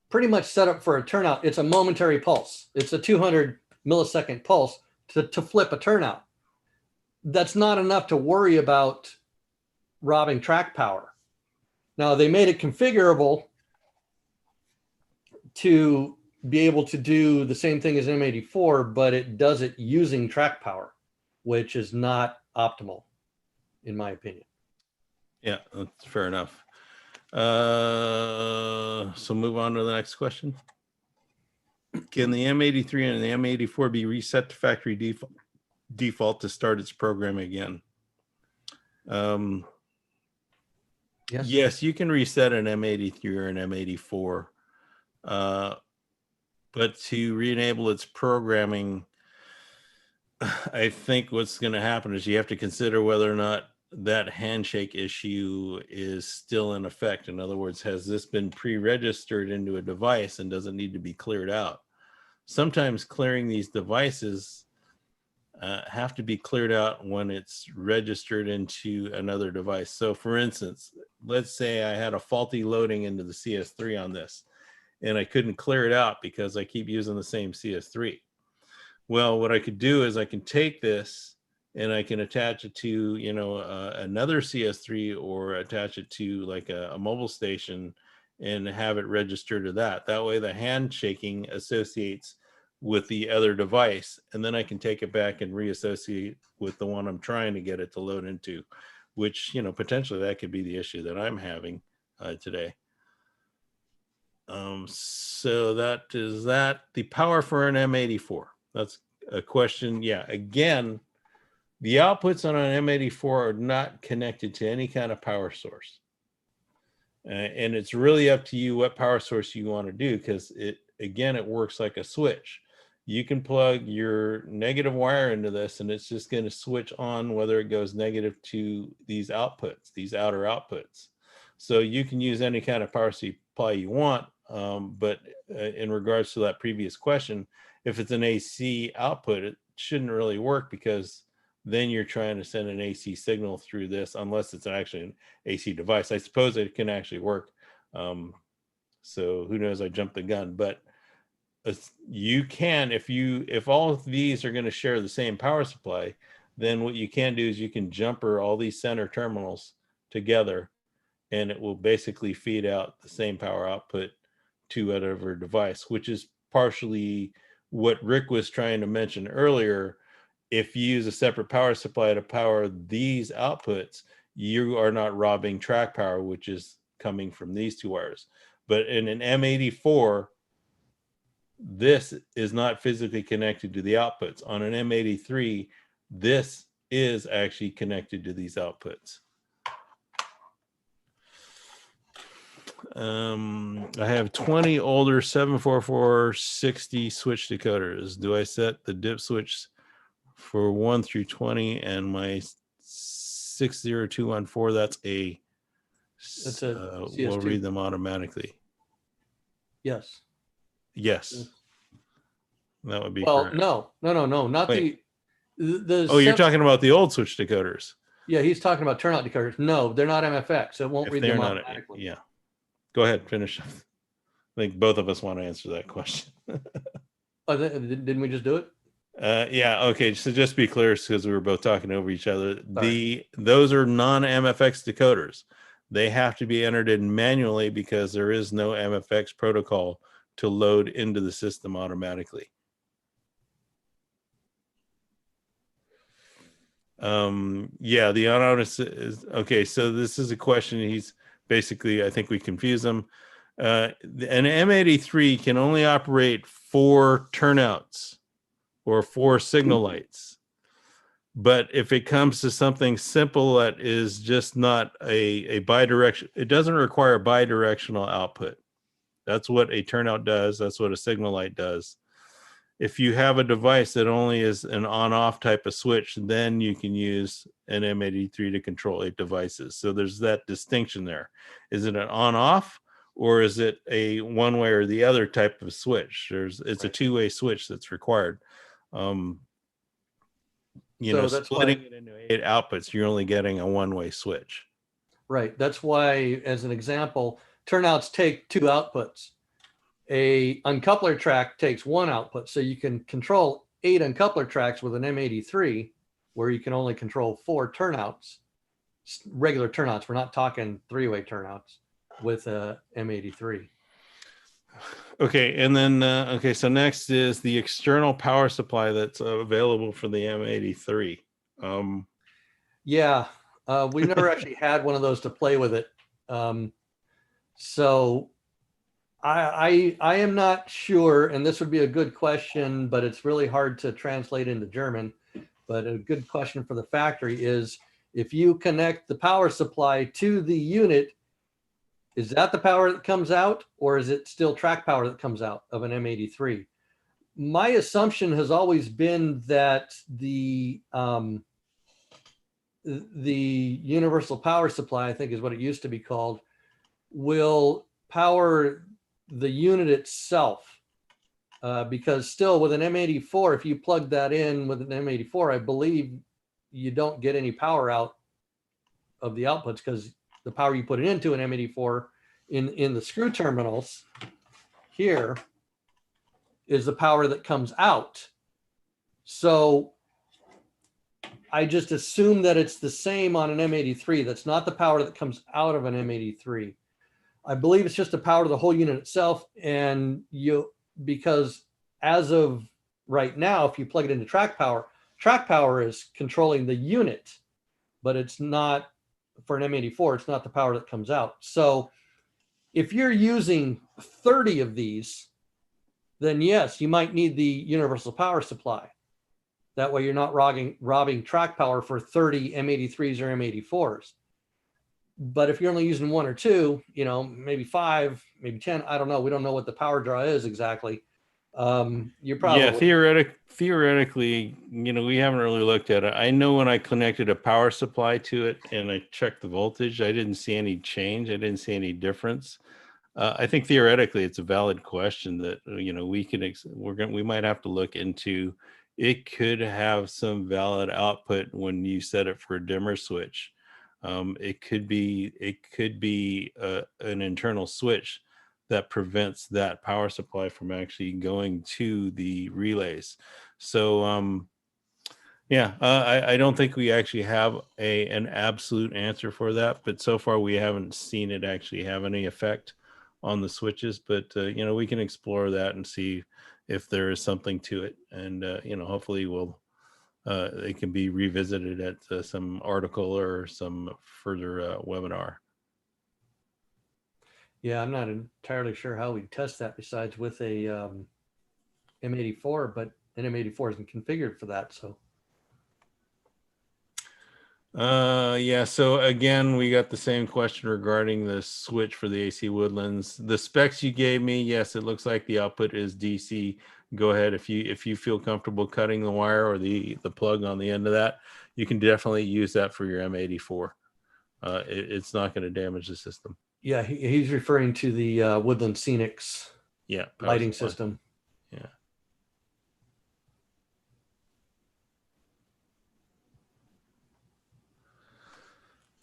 pretty much set up for a turnout, it's a momentary pulse. It's a 200 millisecond pulse to flip a turnout. That's not enough to worry about robbing track power. Now they made it configurable to be able to do the same thing as M84, but it does it using track power, which is not optimal, in my opinion. Yeah, that's fair enough. So move on to the next question. Can the M83 and the M84 be reset to factory default to start its program again? Yes, you can reset an M83 or an M84. But to re-enable its programming, I think what's going to happen is you have to consider whether or not that handshake issue is still in effect. In other words, has this been pre-registered into a device and does it need to be cleared out? Sometimes clearing these devices have to be cleared out when it's registered into another device. So for instance, let's say I had a faulty loading into the CS3 on this, and I couldn't clear it out because I keep using the same CS3. Well, what I could do is I can take this and I can attach it to, another CS3 or attach it to like a mobile station and have it register to that. That way the handshaking associates with the other device, and then I can take it back and reassociate with the one I'm trying to get it to load into, which, potentially that could be the issue that I'm having today. So that is that. The power for an M84. That's a question. Yeah, again, the outputs on an M84 are not connected to any kind of power source. And it's really up to you what power source you want to do, because it works like a switch. You can plug your negative wire into this and it's just going to switch on whether it goes negative to these outputs, these outer outputs. So you can use any kind of power supply you want. But in regards to that previous question, if it's an AC output, it shouldn't really work, because then you're trying to send an AC signal through this, unless it's actually an AC device. I suppose it can actually work. So who knows, I jumped the gun, but you can, if all of these are going to share the same power supply, then what you can do is you can jumper all these center terminals together, and it will basically feed out the same power output to whatever device, which is partially what Rick was trying to mention earlier. If you use a separate power supply to power these outputs, you are not robbing track power, which is coming from these two wires. But in an M84, this is not physically connected to the outputs. On an M83, this is actually connected to these outputs. I have 20 older 74460 switch decoders. Do I set the dip switch for 1 through 20 and my 60214? That's a we'll read them automatically. Yes. Yes. That would be well, correct. no, not Wait. the Oh, you're talking about the old switch decoders. Yeah, he's talking about turnout decoders. No, they're not MFX. So it won't If read they're them not, automatically. yeah. Go ahead, finish. I think both of us want to answer that question. Oh, didn't we just do it? Yeah, okay. So just to be clear, because we were both talking over each other, those are non-MFX decoders. They have to be entered in manually because there is no MFX protocol to load into the system automatically. Yeah, the unaudited is okay. So this is a question. He's basically, I think we confuse them. An M83 can only operate 4 turnouts or 4 signal lights. But if it comes to something simple that is just not a bidirectional, it doesn't require bidirectional output. That's what a turnout does. That's what a signal light does. If you have a device that only is an on-off type of switch, then you can use an M83 to control 8 devices. So there's that distinction there. Is it an on-off, or is it a one way or the other type of switch? It's a two-way switch that's required. Splitting it into 8 outputs, you're only getting a one-way switch. Right. That's why, as an example, turnouts take 2 outputs. A uncoupler track takes 1 output. So you can control 8 uncoupler tracks with an M83, where you can only control 4 turnouts, regular turnouts. We're not talking 3-way turnouts with a M83. Okay. And then, so next is the external power supply that's available for the M83. Yeah. We've never actually had one of those to play with it. So I am not sure, and this would be a good question, but it's really hard to translate into German. But a good question for the factory is, if you connect the power supply to the unit, is that the power that comes out, or is it still track power that comes out of an M83? My assumption has always been that the universal power supply, I think is what it used to be called, will power the unit itself. Because still with an M84, if you plug that in with an M84, I believe you don't get any power out of the outputs, because the power you put it into an M84 in the screw terminals here is the power that comes out. So I just assume that it's the same on an M83. That's not the power that comes out of an M83. I believe it's just the power to the whole unit itself. And because as of right now, if you plug it into track power is controlling the unit, but it's not, for an M84, it's not the power that comes out. So if you're using 30 of these, then yes, you might need the universal power supply. That way you're not robbing track power for 30 M83s or M84s. But if you're only using 1 or 2, maybe 5, maybe 10, I don't know. We don't know what the power draw is exactly. You're probably theoretically, we haven't really looked at it. I know when I connected a power supply to it and I checked the voltage, I didn't see any change. I didn't see any difference. I think theoretically it's a valid question that we might have to look into. It could have some valid output when you set it for a dimmer switch. It could be an internal switch that prevents that power supply from actually going to the relays. So yeah, I don't think we actually have an absolute answer for that, but so far we haven't seen it actually have any effect on the switches. But you know, we can explore that and see if there is something to it, and you know, hopefully it can be revisited at some article or some further webinar. Yeah, I'm not entirely sure how we test that besides with a M84, but an M84 isn't configured for that. So Yeah, so again, we got the same question regarding the switch for the AC Woodlands. The specs you gave me, yes, it looks like the output is DC. Go ahead, if you feel comfortable cutting the wire or the plug on the end of that, you can definitely use that for your M84. It's not going to damage the system. yeah, he's referring to the Woodland Scenics lighting system. Yeah.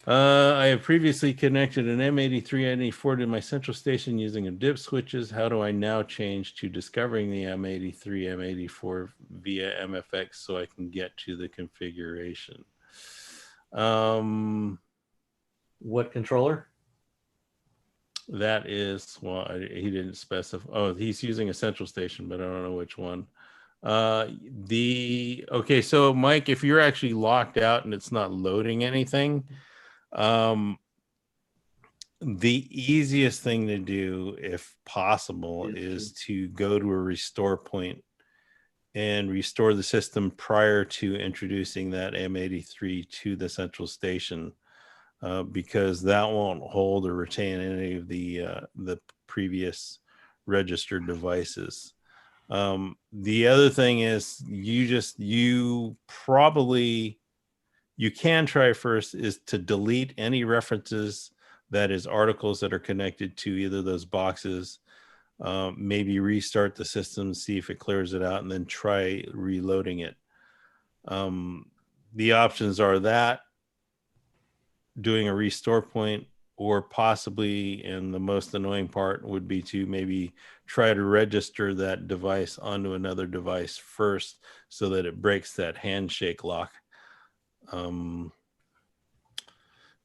I have previously connected an M83 M84 to my central station using a dip switches. How do I now change to discovering the M83 M84 via MFX so I can get to the configuration? What controller? That is, well, he didn't specify. Oh, he's using a central station, but I don't know which one. Okay, so Mike, if you're actually locked out and it's not loading anything, the easiest thing to do, if possible, is to go to a restore point and restore the system prior to introducing that M83 to the central station, because that won't hold or retain any of the previous registered devices. The other thing is you can try first is to delete any references, that is articles that are connected to either of those boxes. Maybe restart the system, see if it clears it out, and then try reloading it. The options are that, doing a restore point, or possibly, and the most annoying part would be to maybe try to register that device onto another device first so that it breaks that handshake lock.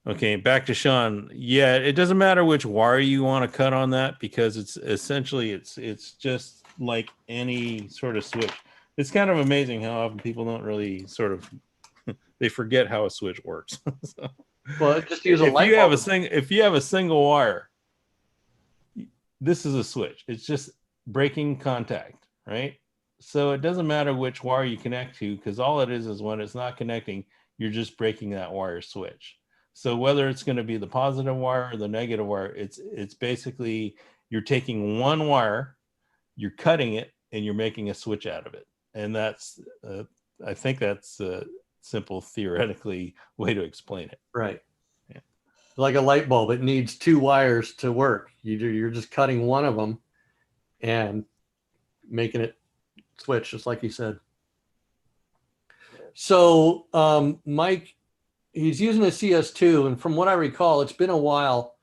Okay, back to Sean. Yeah, it doesn't matter which wire you want to cut on that, because it's essentially it's just like any sort of switch. It's kind of amazing how often people don't really sort of they forget how a switch works. So, well, just use a if light you have bulb. if you have a single wire, this is a switch. It's just breaking contact, right? So it doesn't matter which wire you connect to, because all it is when it's not connecting, you're just breaking that wire switch. So whether it's going to be the positive wire or the negative wire, it's basically you're taking one wire, you're cutting it, and you're making a switch out of it. And that's I think that's a simple theoretically way to explain it. Right. Yeah. Like a light bulb, it needs two wires to work. You're just cutting one of them and making it switch, just like you said. So Mike, he's using a CS2, and from what I recall, it's been a while.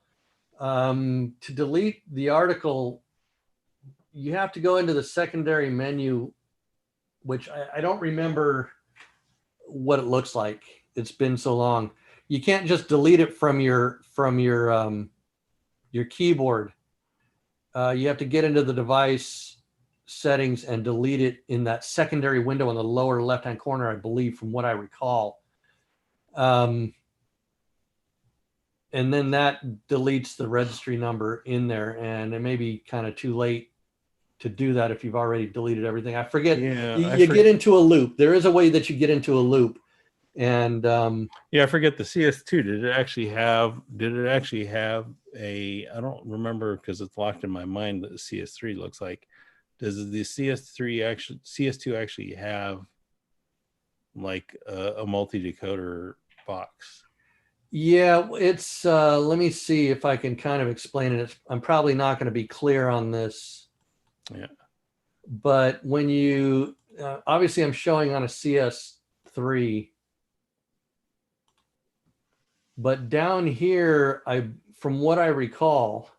To delete the article, you have to go into the secondary menu, which I don't remember what it looks like. It's been so long. You can't just delete it from your keyboard. You have to get into the device settings and delete it in that secondary window in the lower left-hand corner, I believe, from what I recall. And then that deletes the registry number in there, and it may be kind of too late to do that if you've already deleted everything. I forget. Yeah, you get into a loop. There is a way that you get into a loop. And yeah, I forget the CS2. Did it actually have a, I don't remember because it's locked in my mind that the CS3 looks like. Does the CS2 actually have like a multi-decoder box? Yeah, it's let me see if I can kind of explain it. I'm probably not going to be clear on this. Yeah. But when you obviously I'm showing on a CS3, but down here, from what I recall,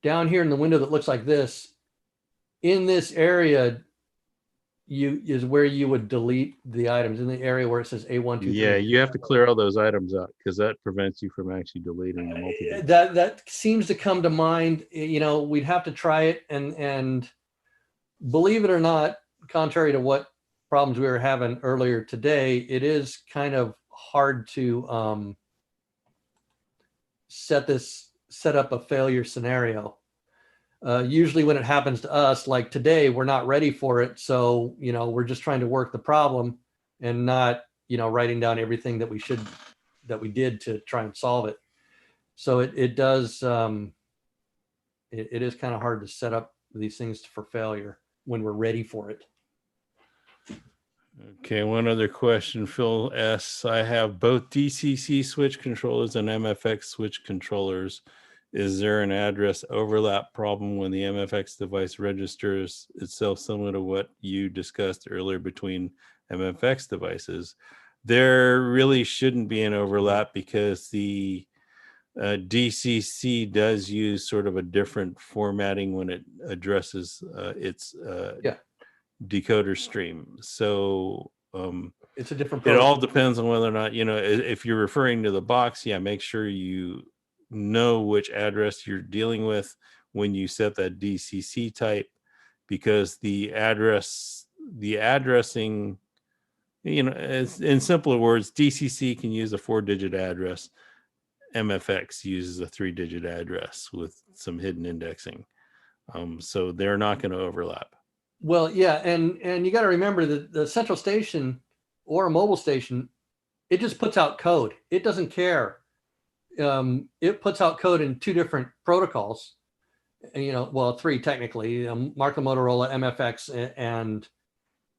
down here in the window that looks like this, in this area, is where you would delete the items, in the area where it says A123. Yeah, you have to clear all those items out because that prevents you from actually deleting the multi-disc. That seems to come to mind. You know, we'd have to try it, and believe it or not, contrary to what problems we were having earlier today, it is kind of hard to set up a failure scenario. Usually when it happens to us, like today, we're not ready for it. So, you know, we're just trying to work the problem and not, you know, writing down everything that we did to try and solve it. So it does, it is kind of hard to set up these things for failure when we're ready for it. Okay, one other question. Phil asks, I have both DCC switch controllers and MFX switch controllers. Is there an address overlap problem when the MFX device registers itself, similar to what you discussed earlier between MFX devices? There really shouldn't be an overlap because the DCC does use sort of a different formatting when it addresses its decoder stream. So it's a different it protocol. all depends on whether or not, you know, if you're referring to the box, yeah, make sure you know which address you're dealing with when you set that DCC type, because the addressing, you know, in simpler words, DCC can use a 4-digit address. MFX uses a 3-digit address with some hidden indexing. So they're not going to overlap. Well, yeah, and you got to remember that the central station or a mobile station, it just puts out code. It doesn't care. It puts out code in 2 different protocols. You know, well, 3 technically: Marklin, Motorola, MFX, and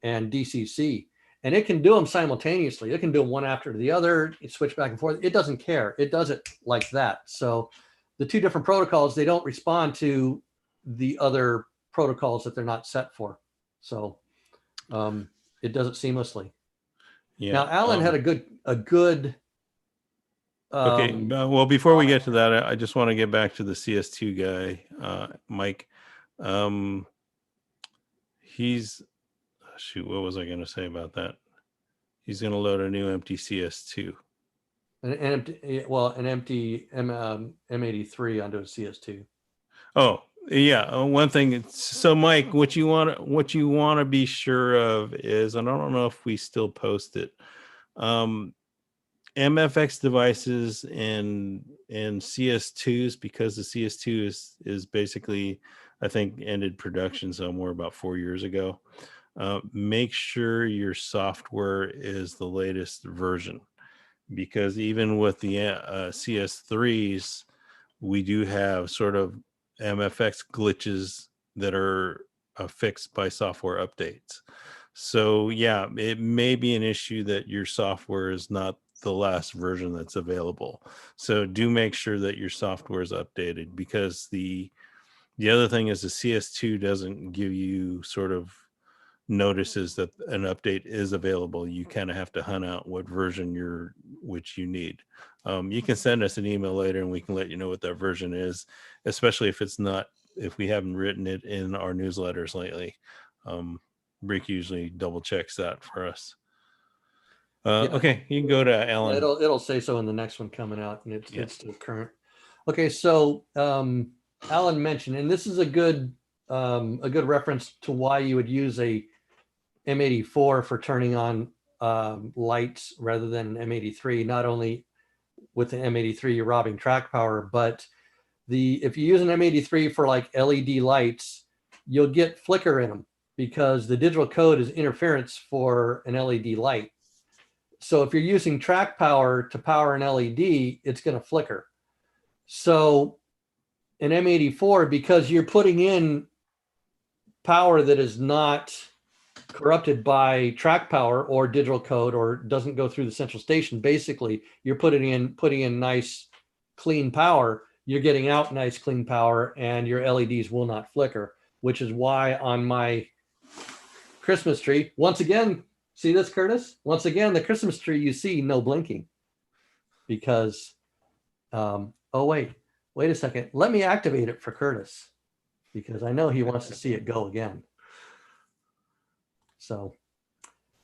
DCC. And it can do them simultaneously. It can do them one after the other. It switch back and forth. It doesn't care. It does it like that. So the 2 different protocols, they don't respond to the other protocols that they're not set for. So it does it seamlessly. Yeah. Now, Alan had a good. Okay. Well, before we get to that, I just want to get back to the CS2 guy, Mike. He's shoot. What was I going to say about that? He's going to load a new empty CS2. An empty M83 onto a CS2. Oh, yeah. One thing. So, Mike, what you want to be sure of is, and I don't know if we still post it, MFX devices and CS2s, because the CS2 is basically, I think, ended production somewhere about 4 years ago. Make sure your software is the latest version, because even with the CS3s, we do have sort of MFX glitches that are fixed by software updates. So yeah, it may be an issue that your software is not the last version that's available. So do make sure that your software is updated, because the other thing is the CS2 doesn't give you sort of notices that an update is available. You kind of have to hunt out what version which you need. You can send us an email later and we can let you know what that version is, especially if we haven't written it in our newsletters lately. Rick usually double checks that for us. Okay, you can go to Alan. It'll say so in the next one coming out, and it's still current. Okay, so Alan mentioned, and this is a good reference to why you would use a M84 for turning on lights rather than an M83. Not only with the M83 you're robbing track power, but if you use an M83 for like LED lights, you'll get flicker in them, because the digital code is interference for an LED light. So if you're using track power to power an LED, it's going to flicker. So an M84, because you're putting in power that is not corrupted by track power or digital code, or doesn't go through the central station, basically you're putting in nice clean power. You're getting out nice clean power, and your LEDs will not flicker, which is why on my Christmas tree, once again, see this, Curtis? Once again, the Christmas tree, you see no blinking, because, oh wait, wait a second, let me activate it for Curtis because I know he wants to see it go again. So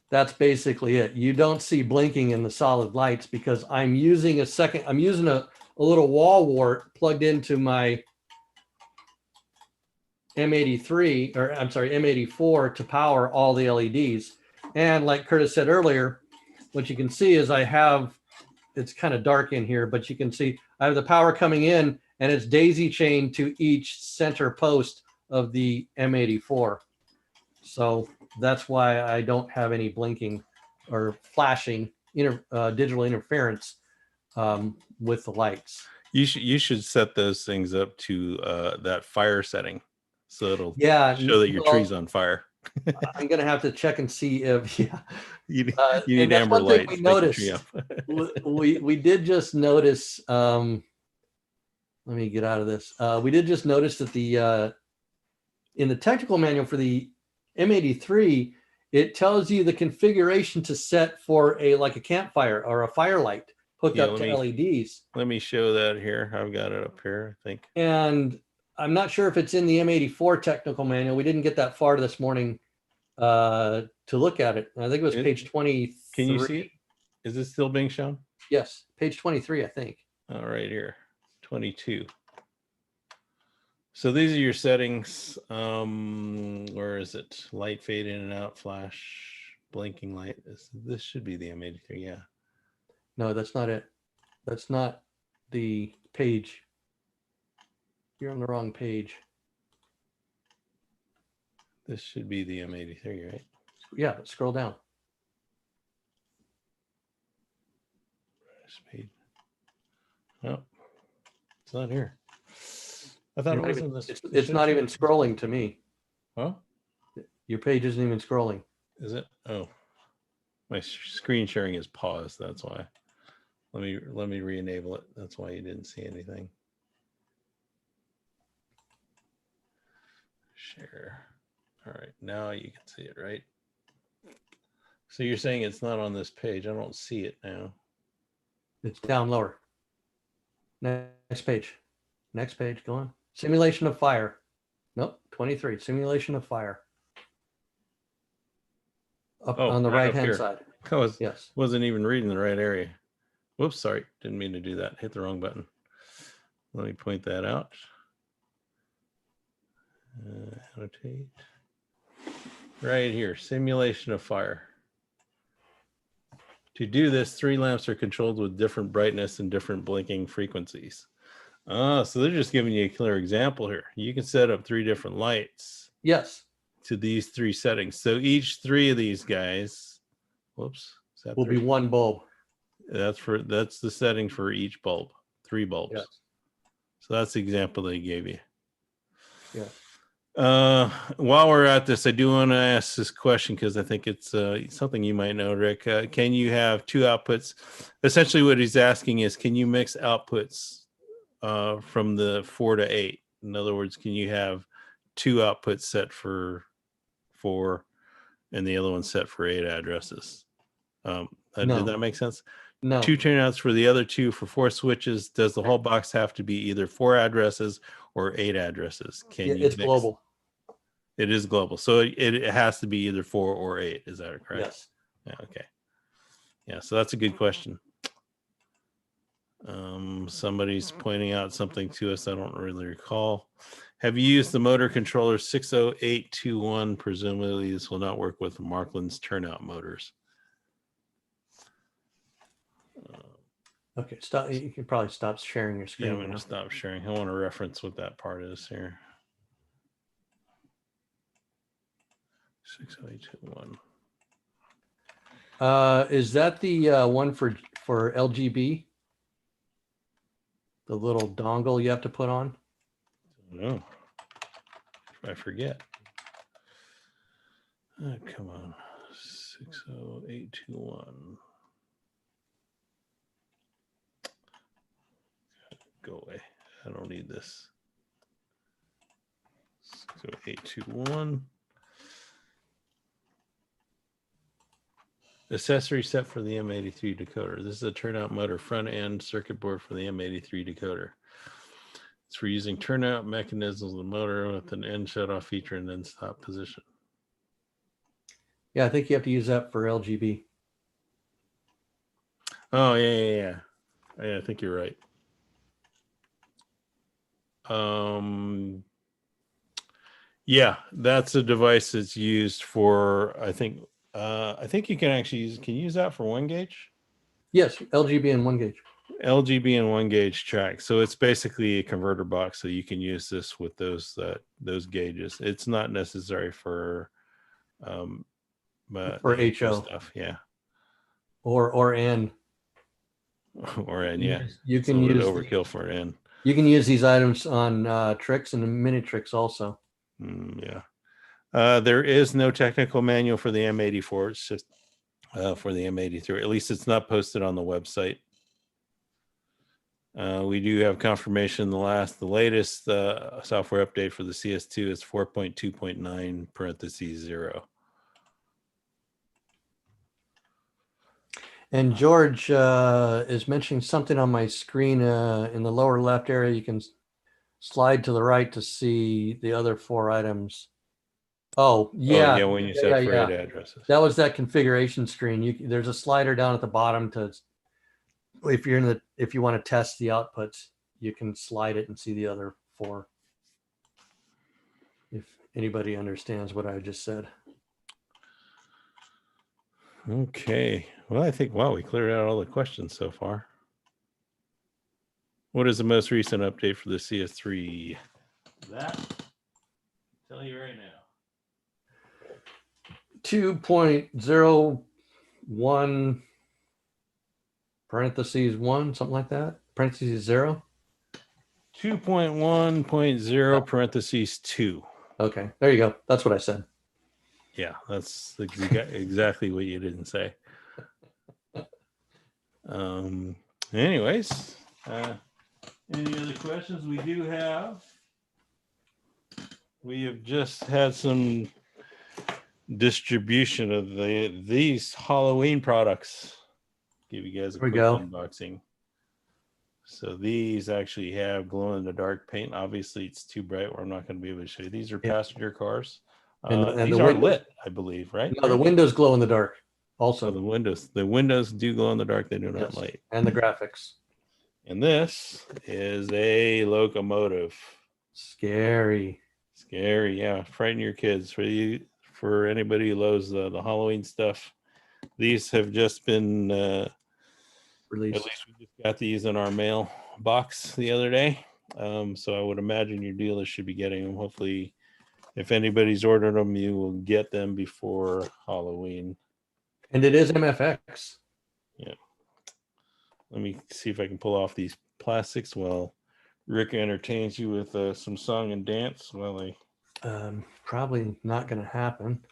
that's basically it. You don't see blinking in the solid lights because I'm using a little wall wart plugged into my M83, or I'm sorry, M84 to power all the LEDs. And like Curtis said earlier, what you can see is it's kind of dark in here, but you can see I have the power coming in and it's daisy chained to each center post of the M84. So that's why I don't have any blinking or flashing digital interference with the lights. You should set those things up to that fire setting, so it'll show that your tree's on fire. I'm gonna have to check and see if you need and that's amber one thing lights. we noticed. we did just notice. Let me get out of this. We did just notice that the in the technical manual for the M83, it tells you the configuration to set for like a campfire or a firelight hooked up to LEDs. Let me show that here. I've got it up here, I think. And I'm not sure if it's in the M84 technical manual. We didn't get that far this morning to look at it. I think it was page 23. Can you see it? Is it still being shown? Yes, page 23, I think. All right, here, 22. So these are your settings. Where is it? Light fade in and out, flash, blinking light. This should be the M83, yeah. No, that's not it. That's not the page. You're on the wrong page. This should be the M83, right? Yeah, scroll down. Speed. No, it's not here. I thought it was in this. It's not even scrolling to me. Huh? Your page isn't even scrolling. Is it? Oh, my screen sharing is paused. That's why. Let me re-enable it. That's why you didn't see anything. Share. All right, now you can see it, right? So you're saying it's not on this page. I don't see it now. It's down lower. Next page. Next page. Go on. Simulation of fire. Nope. 23. Simulation of fire. Up on the right hand side. Yes. Wasn't even reading the right area. Whoops, sorry. Didn't mean to do that. Hit the wrong button. Let me point that out. Annotate. Right here, simulation of fire. To do this, 3 lamps are controlled with different brightness and different blinking frequencies. So they're just giving you a clear example here. You can set up 3 different lights. Yes. To these 3 settings. So each 3 of these guys, whoops, will be 1 bulb. That's the setting for each bulb. 3 bulbs. Yes. So that's the example they gave you. Yeah. While we're at this, I do want to ask this question because I think it's something you might know, Rick. Can you have 2 outputs? Essentially, what he's asking is, can you mix outputs from the 4 to 8? In other words, can you have 2 outputs set for 4 and the other one set for 8 addresses? No. Did that make sense? No. 2 turnouts for the other 2 for 4 switches. Does the whole box have to be either 4 addresses or 8 addresses? It's global. It is global. So it has to be either 4 or 8. Is that correct? Yes. Yeah, okay. Yeah, so that's a good question. Somebody's pointing out something to us I don't really recall. Have you used the motor controller 60821? Presumably this will not work with Marklin's turnout motors. Okay, stop. You can probably stop sharing your screen. Yeah, I'm going to stop sharing. I want to reference what that part is here. 60821. Is that the one for LGB? The little dongle you have to put on? No, I forget. Oh, come on, 60821. Go away. I don't need this. 60821. Accessory set for the M83 decoder. This is a turnout motor front end circuit board for the M83 decoder. It's for using turnout mechanisms of the motor with an end shut-off feature and then stop position. Yeah, I think you have to use that for LGB. Oh, yeah. I think you're right. Yeah, that's a device that's used for, I think you can actually use that for 1 gauge? Yes, LGB and 1 gauge. LGB and 1 gauge track. So it's basically a converter box. So you can use this with those gauges. It's not necessary for For the HO stuff. Yeah. Or N. Or N, yeah. You It's can a little use overkill for N. You can use these items on tricks and mini tricks also. Yeah. There is no technical manual for the M84. It's just for the M83. At least it's not posted on the website. We do have confirmation the latest software update for the CS2 is 4.2.9 parentheses 0. And George is mentioning something on my screen in the lower left area. You can slide to the right to see the other 4 items. Oh, yeah. Oh, yeah, when you set for 8 addresses. That was that configuration screen. There's a slider down at the bottom to, if you want to test the outputs, you can slide it and see the other 4. If anybody understands what I just said. Okay. Well, I think, wow, we cleared out all the questions so far. What is the most recent update for the CS3? That, I'll tell you right now. 2.01 parentheses 1, something like that. Parentheses 0. 2.1.0 parentheses 2. Okay, there you go. That's what I said. Yeah, that's exactly what you didn't say. Anyways, any other questions? We have just had some distribution of these Halloween products. Give you guys a quick unboxing. So these actually have glow in the dark paint. Obviously, it's too bright where I'm not going to be able to show you. These are passenger cars. And these are lit, I believe, right? No, the windows glow in the dark. Also, the windows do glow in the dark. They do not light. And the graphics. And this is a locomotive. Scary. Yeah. Frighten your kids. For anybody who loves the Halloween stuff, these have just been released. At least we just got these in our mail box the other day. So I would imagine your dealers should be getting them. Hopefully, if anybody's ordered them, you will get them before Halloween. And it is MFX. Yeah. Let me see if I can pull off these plastics while Rick entertains you with some song and dance. Probably not going to happen.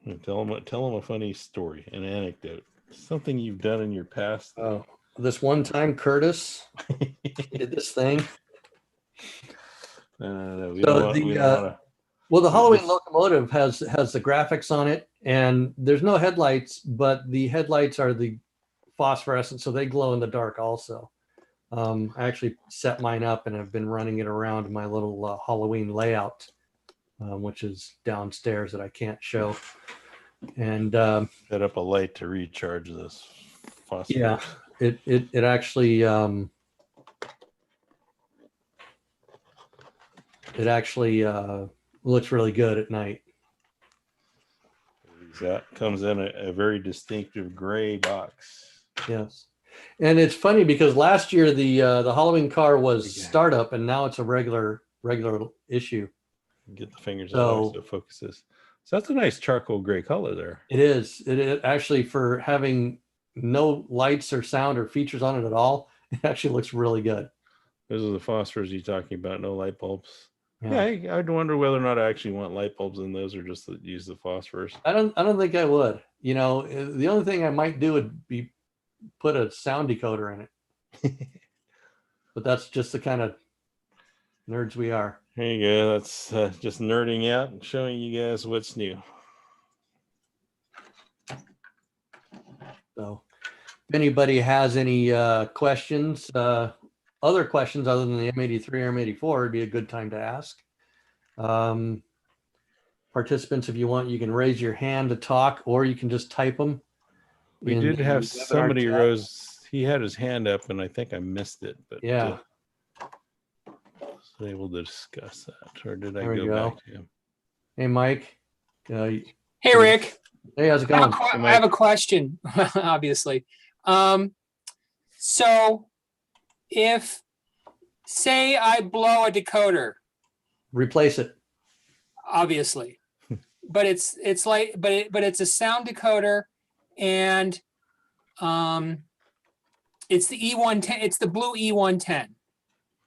Yeah. Tell him a funny story, an anecdote, something you've done in your past. Oh, this one time Curtis did this thing. No, well, the Halloween locomotive has the graphics on it, and there's no headlights, but the headlights are the phosphorescent, so they glow in the dark also. I actually set mine up and have been running it around my little Halloween layout, which is downstairs that I can't show. And set up a light to recharge this phosphorus. Yeah, it actually looks really good at night. That comes in a very distinctive gray box. Yes. And it's funny because last year the Halloween car was startup, and now it's a regular issue. Get the fingers out so it focuses. So that's a nice charcoal gray color there. It is. It actually, for having no lights or sound or features on it at all, it actually looks really good. Those are the phosphors you're talking about, no light bulbs. Yeah, I'd wonder whether or not I actually want light bulbs in those or just use the phosphors. I don't think I would. The only thing I might do would be put a sound decoder in it. But that's just the kind of nerds we are. There you go. That's just nerding out and showing you guys what's new. So if anybody has any questions, other questions other than the M83 or M84, it'd be a good time to ask. Participants, if you want, you can raise your hand to talk, or you can just type them. We did have somebody he had his hand up, and I think I missed it, but yeah, was able to discuss that, or did I there we go go. back to him? Hey, Mike. Hey, Rick. Hey, how's it going? I have a question, obviously. So if, say I blow a decoder, Replace it. obviously, but it's a sound decoder, and it's the E110, it's the blue E110.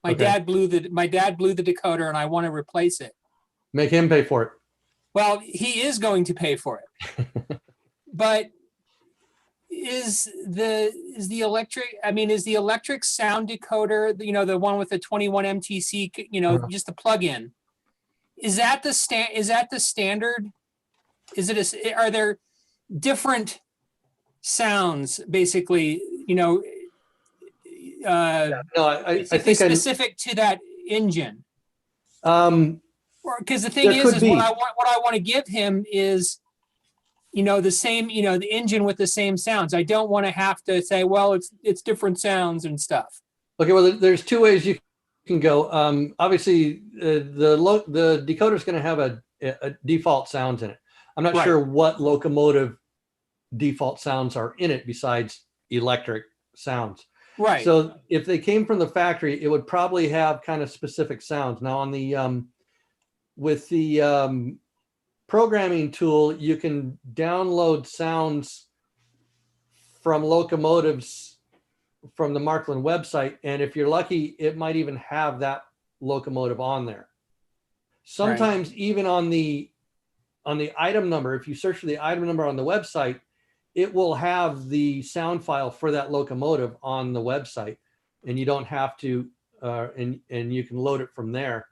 My Okay. dad blew the decoder, and I want to replace it. Make him pay for it. Well, he is going to pay for it. But is the electric sound decoder, the one with the 21 MTC, just the plug-in, is that the standard? Are there different sounds, basically, No, I think specific to that engine? Because the thing is what I want to give him is, the same, the engine with the same sounds. I don't want to have to say, well, it's different sounds and stuff. Okay, well, there's two ways you can go. Obviously, the decoder is going to have a default sounds in it. I'm not sure what locomotive default sounds are in it besides electric sounds. Right. So if they came from the factory, it would probably have kind of specific sounds. Now on the with the programming tool, you can download sounds from locomotives from the Marklin website, and if you're lucky, it might even have that locomotive on there. Sometimes even on the item number, if you search for the item number on the website, it will have the sound file for that locomotive on the website, and you don't have to, and you can load it from there.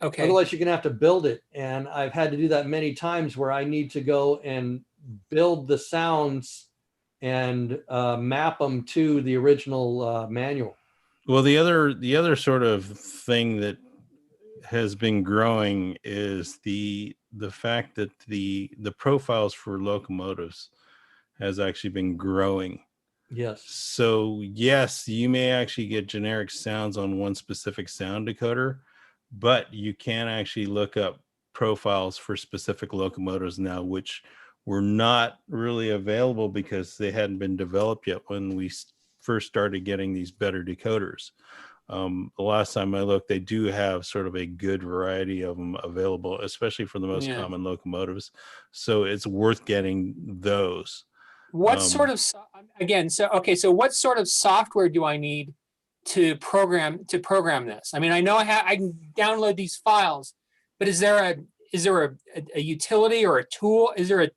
Okay. Otherwise, you're going to have to build it. And I've had to do that many times where I need to go and build the sounds and map them to the original manual. Well, the other sort of thing that has been growing is the fact that the profiles for locomotives has actually been growing. Yes. So yes, you may actually get generic sounds on one specific sound decoder, but you can actually look up profiles for specific locomotives now, which were not really available because they hadn't been developed yet when we first started getting these better decoders. The last time I looked, they do have sort of a good variety of them available, especially for the most common locomotives. So it's worth getting those. What sort of, again, so what sort of software do I need to program this? I mean, I know I can download these files, but is there a utility or a tool? Is there a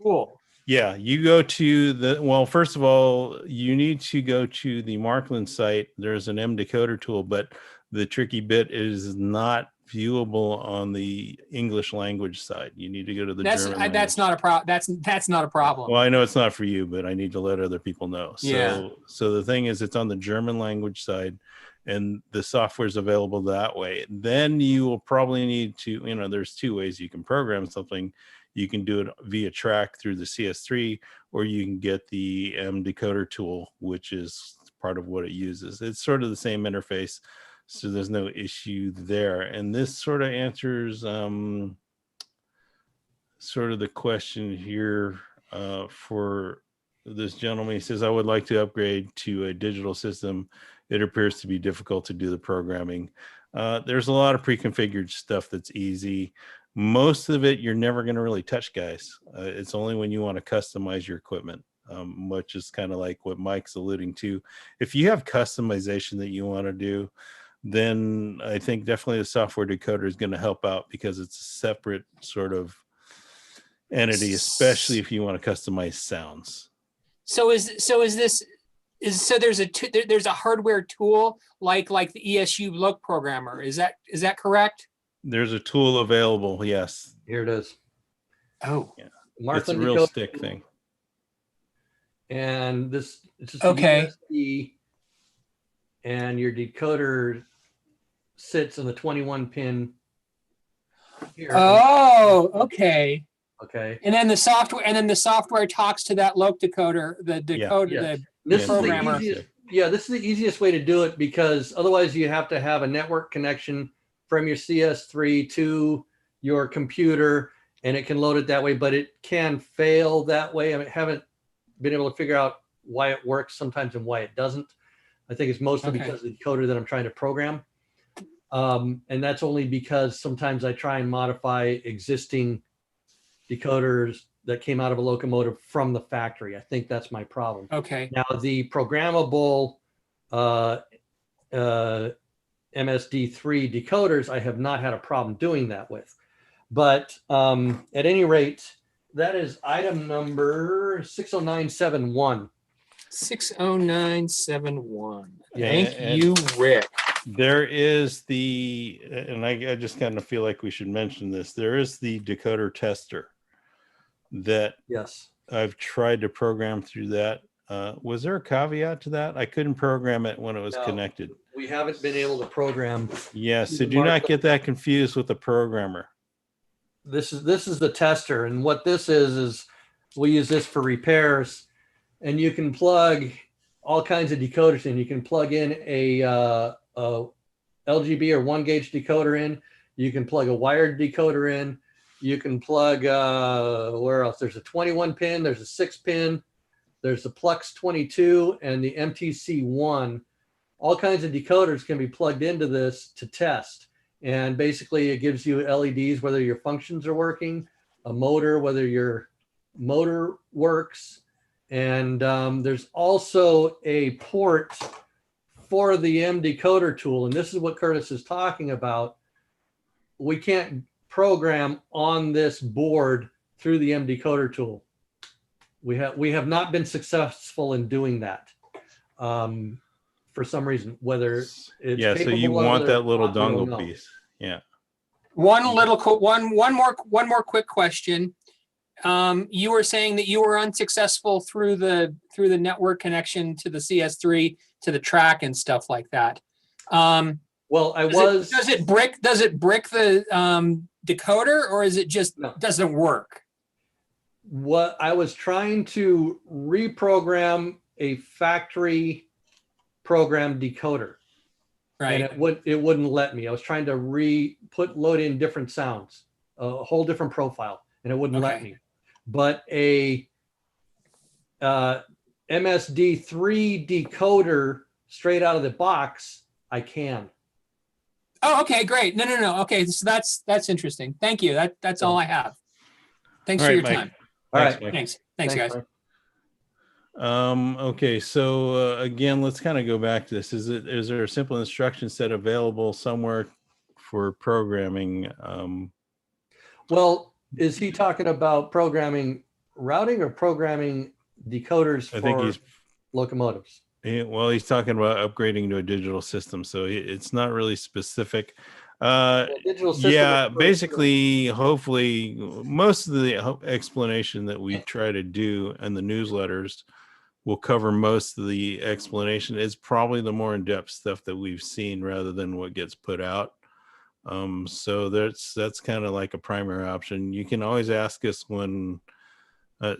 tool? Yeah, you go to first of all, you need to go to the Marklin site. There's an M decoder tool, but the tricky bit is not viewable on the English language side. You need to go to the German language. That's not a problem. That's not a problem. Well, I know it's not for you, but I need to let other people know. Yeah. So the thing is, it's on the German language side, and the software is available that way. Then you will probably need to, there's two ways you can program something. You can do it via track through the CS3, or you can get the M decoder tool, which is part of what it uses. It's sort of the same interface, so there's no issue there. And this sort of answers sort of the question here for this gentleman. He says, I would like to upgrade to a digital system. It appears to be difficult to do the programming. There's a lot of pre-configured stuff that's easy. Most of it you're never going to really touch, guys. It's only when you want to customize your equipment, which is kind of like what Mike's alluding to. If you have customization that you want to do, then I think definitely the software decoder is going to help out, because it's a separate sort of entity, especially if you want to customize sounds. So there's a hardware tool like the ESU look programmer. Is that correct? There's a tool available. Yes. Here it is. Oh, yeah. Marklin it's a real decoder. stick thing. And this, it's just okay. USB. and your decoder sits in the 21 pin here. Oh, okay. Okay. And then the software talks to that loc decoder, the decoder, Yes. the This is the programmer. easiest. Yeah, this is the easiest way to do it, because otherwise you have to have a network connection from your CS3 to your computer, and it can load it that way, but it can fail that way. I haven't been able to figure out why it works sometimes and why it doesn't. I think it's mostly Okay. because of the decoder that I'm trying to program. And that's only because sometimes I try and modify existing decoders that came out of a locomotive from the factory. I think that's my problem. Okay. Now, the programmable MSD3 decoders, I have not had a problem doing that with. But at any rate, that is item number 60971. 60971. Yeah. Thank you, Rick. There is the, and I just kind of feel like we should mention this. There is the decoder tester that Yes. I've tried to program through that. Was there a caveat to that? I couldn't program it when it was No. connected. We haven't been able to program. Yeah, so do not get that confused with the programmer. This is the tester, and what this is we use this for repairs, and you can plug all kinds of decoders in. You can plug in a LGB or 1 gauge decoder in. You can plug a wired decoder in. You can plug where else? There's a 21 pin. There's a 6 pin. There's the Plex 22 and the MTC1. All kinds of decoders can be plugged into this to test. And basically it gives you LEDs, whether your functions are working, a motor, whether your motor works. And there's also a port for the M decoder tool. And this is what Curtis is talking about. We can't program on this board through the M decoder tool. We have not been successful in doing that. For some reason, whether it's So you capable of want it or that little not, we don't dongle know. piece. Yeah. One more quick question. You were saying that you were unsuccessful through the network connection to the CS3 to the track and stuff like that. Well, Does it brick the decoder, or is it just No. doesn't work? What I was trying to reprogram a factory program decoder, Right. and it wouldn't let me. I was trying to load in different sounds, a whole different profile, and it wouldn't let Okay. me. But a MSD3 decoder straight out of the box, I can. Oh, okay, great. No. Okay, so that's interesting. Thank you. That's all I have. Thanks All for right, your Mike. time. All Thanks, right. Mike. Thanks, guys. Mike. Okay, so again, let's kind of go back to this. Is there a simple instruction set available somewhere for programming? Well, is he talking about programming routing or programming decoders I think for he's locomotives? well, he's talking about upgrading to a digital system, so it's not really specific. Digital system Yeah, refers to- basically, hopefully, most of the explanation that we try to do in the newsletters will cover most of the explanation. It's probably the more in-depth stuff that we've seen rather than what gets put out. So that's kind of like a primary option. You can always ask us when,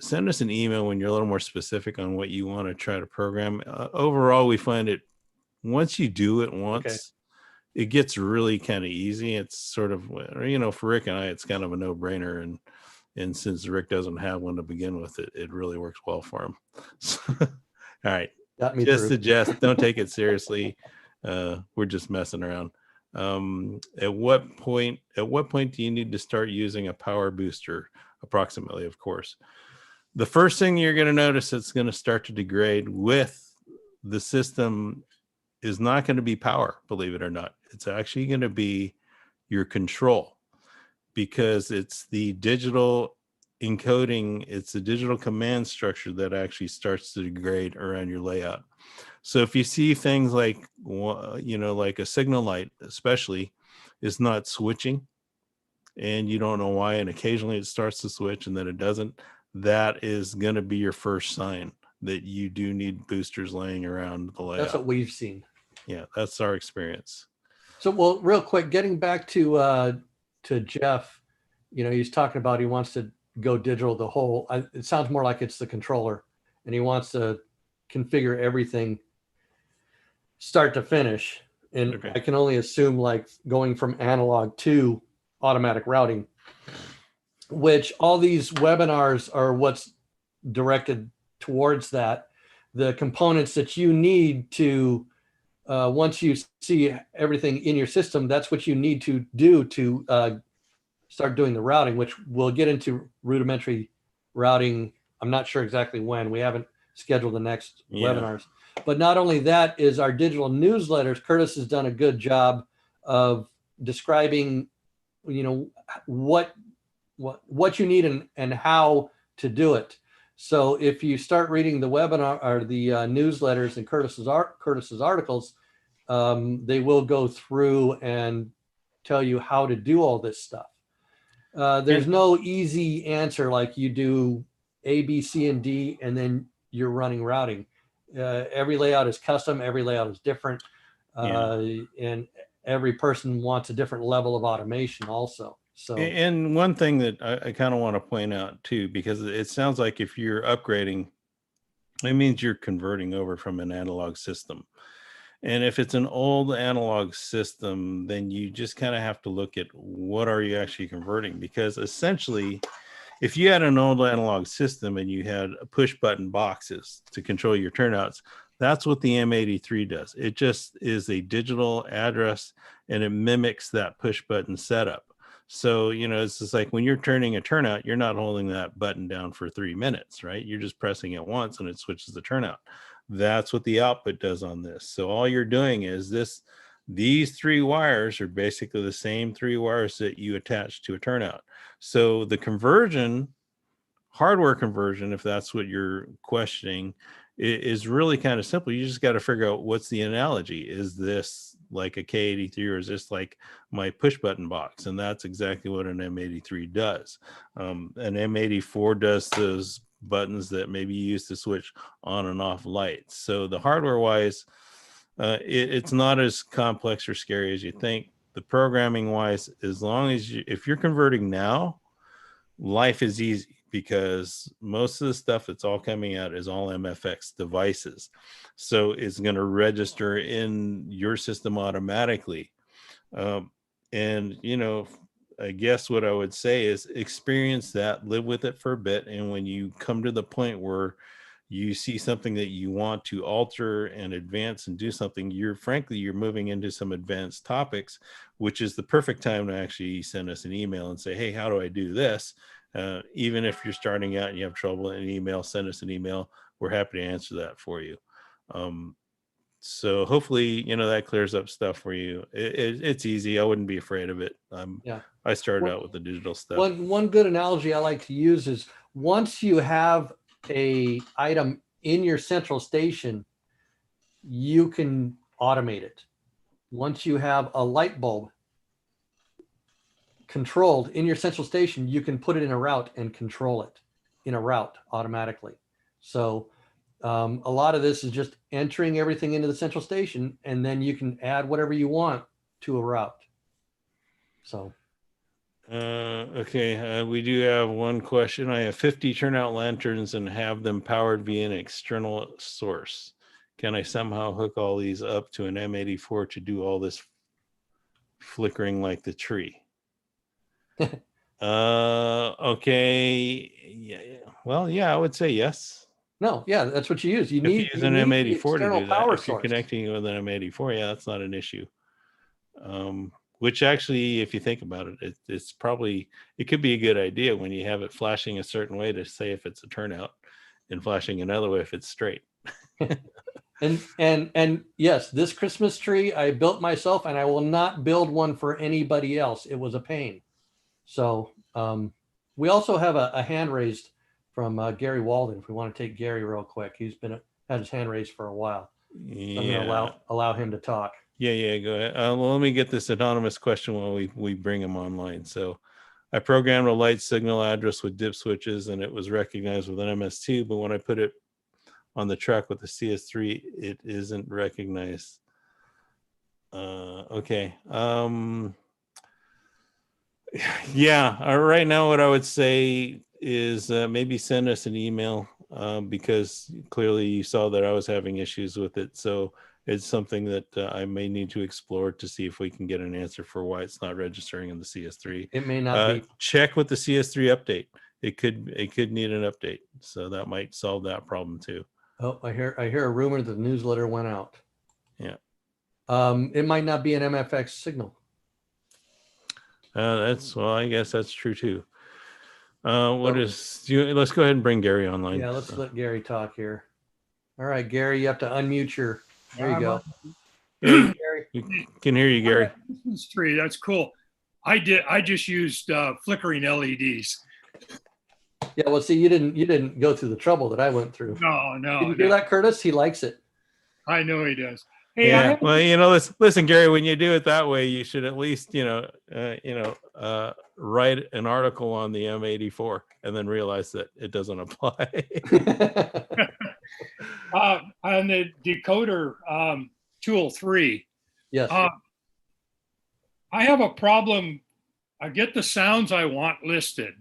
send us an email when you're a little more specific on what you want to try to program. Overall, we find it, once you do it once, it gets really kind of easy. It's sort of, for Rick and I, it's kind of a no-brainer. And since Rick doesn't have one to begin with, it really works well for him. So, all right. Got me Just through. suggest, don't take it seriously. We're just messing around. At what point do you need to start using a power booster? Approximately, of course. The first thing you're going to notice that's going to start to degrade with the system is not going to be power, believe it or not. It's actually going to be your control, because it's the digital encoding, it's the digital command structure that actually starts to degrade around your layout. So if you see things like, like a signal light, especially, is not switching, and you don't know why, and occasionally it starts to switch and then it doesn't, that is going to be your first sign that you do need boosters laying around the layout. That's what we've seen. Yeah, that's our experience. So, well, real quick, getting back to Jeff, he's talking about he wants to go digital the whole. It sounds more like it's the controller, and he wants to configure everything start to finish. And Okay. I can only assume like going from analog to automatic routing, which all these webinars are what's directed towards that. The components that you need to once you see everything in your system, that's what you need to do to start doing the routing, which we'll get into rudimentary routing. I'm not sure exactly when. We haven't scheduled the next webinars. But not only that is our digital newsletters. Curtis has done a good job of describing, what you need and how to do it. So if you start reading the webinar or the newsletters and Curtis's articles, they will go through and tell you how to do all this stuff. There's no easy answer like you do A, B, C, and D, and then you're running routing. Every layout is custom. Every layout is different. And every person wants a different level of automation also. So, and one thing that I kind of want to point out too, because it sounds like if you're upgrading, it means you're converting over from an analog system. And if it's an old analog system, then you just kind of have to look at what are you actually converting? Because essentially, if you had an old analog system and you had push button boxes to control your turnouts, that's what the M83 does. It just is a digital address and it mimics that push button setup. So, it's just like when you're turning a turnout, you're not holding that button down for 3 minutes, right? You're just pressing it once and it switches the turnout. That's what the output does on this. So all you're doing is these 3 wires are basically the same 3 wires that you attach to a turnout. So the conversion, hardware conversion, if that's what you're questioning, is really kind of simple. You just got to figure out what's the analogy. Is this like a K83 or is this like my push button box? And that's exactly what an M83 does. An M84 does those buttons that maybe you use to switch on and off lights. So the hardware wise, it's not as complex or scary as you think. The programming wise, as long as if you're converting now, life is easy because most of the stuff that's all coming out is all MFX devices. So it's going to register in your system automatically. And, I guess what I would say is experience that, live with it for a bit. And when you come to the point where you see something that you want to alter and advance and do something, you're moving into some advanced topics, which is the perfect time to actually send us an email and say, hey, how do I do this? Even if you're starting out and you have trouble in an email, send us an email. We're happy to answer that for you. So hopefully, that clears up stuff for you. It's easy. I wouldn't be afraid of it. I started out with the digital stuff. One good analogy I like to use is once you have a item in your central station, you can automate it. Once you have a light bulb controlled in your central station, you can put it in a route and control it in a route automatically. So a lot of this is just entering everything into the central station, and then you can add whatever you want to a route. So. Okay, we do have one question. I have 50 turnout lanterns and have them powered via an external source. Can I somehow hook all these up to an M84 to do all this flickering like the tree? Okay. Yeah. Well, yeah, I would say yes. No, yeah, that's what you use. You If need you use an M84 to do that, power if you're source. connecting it with an M84, yeah, that's not an issue. Which actually, if you think about it, it could be a good idea when you have it flashing a certain way to say if it's a turnout and flashing another way if it's straight. And yes, this Christmas tree I built myself, and I will not build one for anybody else. It was a pain. So we also have a hand raised from Gary Walden. If we want to take Gary real quick, he's had his hand raised for a while. So I'm going to allow him to talk. Yeah, go ahead. Well, let me get this anonymous question while we bring him online. So I programmed a light signal address with dip switches and it was recognized with an MS2, but when I put it on the track with the CS3, it isn't recognized. Okay. Yeah. Right now, what I would say is maybe send us an email because clearly you saw that I was having issues with it. So it's something that I may need to explore to see if we can get an answer for why it's not registering in the CS3. It may not be. Check with the CS3 update. It could need an update, so that might solve that problem too. Oh, I hear a rumor the newsletter went out. Yeah. It might not be an MFX signal. Well, I guess that's true too. Let's go ahead and bring Gary online. Yeah, let's let Gary talk here. All right, Gary, you have to unmute your. There you go. Gary, you can hear you, Gary. This tree, that's cool. I just used flickering LEDs. Yeah, well, see, you didn't go through the trouble that I went through. No. Did you hear that, Curtis? He likes it. I know he does. Hey, Yeah. Well, listen, Gary. When you do it that way, you should at least, write an article on the M84 and then realize that it doesn't apply. on the decoder tool 3. Yes. I have a problem. I get the sounds I want listed,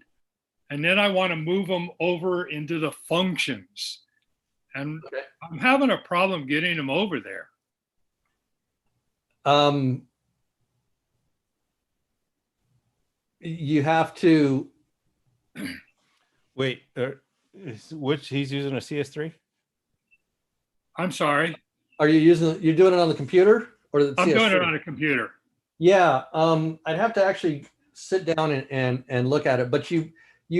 and then I want to move them over into the functions. And Okay. I'm having a problem getting them over there. You have to. Wait, which he's using a CS3? I'm sorry. Are you you're doing it on the computer or the I'm doing CS3? it on a computer. Yeah. I'd have to actually sit down and look at it, but you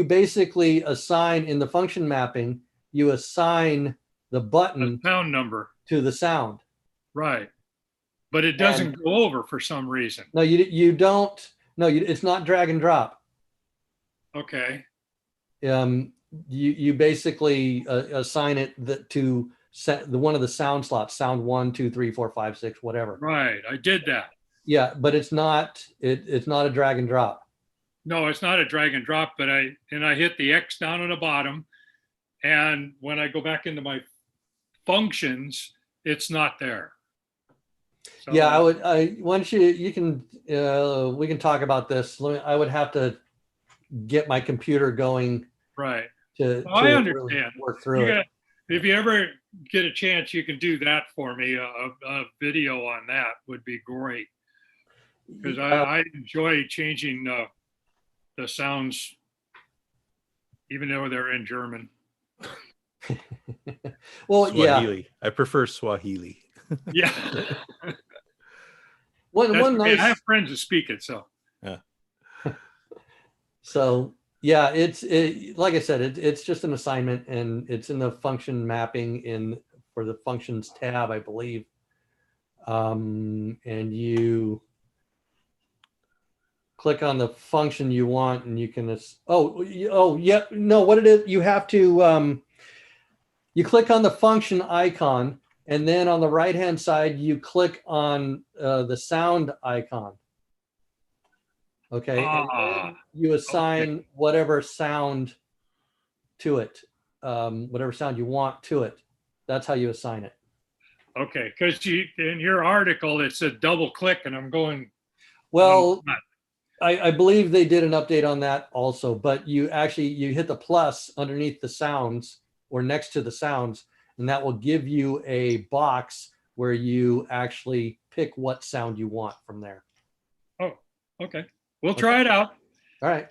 basically assign in the function mapping, you assign the A button sound number. to the sound. Right. But it doesn't go over for some reason. No, you don't. No, it's not drag and drop. Okay. You basically assign it to set one of the sound slots, sound 1, 2, 3, 4, 5, 6, whatever. Right. I did that. Yeah, but it's not a drag and drop. No, it's not a drag and drop, but I hit the X down on the bottom. And when I go back into my functions, it's not there. So, Yeah, once you can, we can talk about this. I would have to get my computer going right. to Well, I understand. really work through it. If you ever get a chance, you can do that for me. A video on that would be great. Because I enjoy changing the sounds, even though they're in German. Well, Swahili. yeah. I prefer Swahili. Yeah. One I nice. have friends who speak it, so. So yeah, it's like I said, it's just an assignment, and it's in the function mapping for the functions tab, I believe. And you click on the function you want, and you can. Yeah, no, what it is, you have to. You click on the function icon, and then on the right-hand side, you click on the sound icon. Okay, and then you assign whatever sound to it, whatever sound you want to it. That's how you assign it. Okay, because in your article, it said double click, and I'm going. Well, I believe they did an update on that also, but you hit the plus underneath the sounds or next to the sounds, and that will give you a box where you actually pick what sound you want from there. Oh, okay. We'll try it out. All right.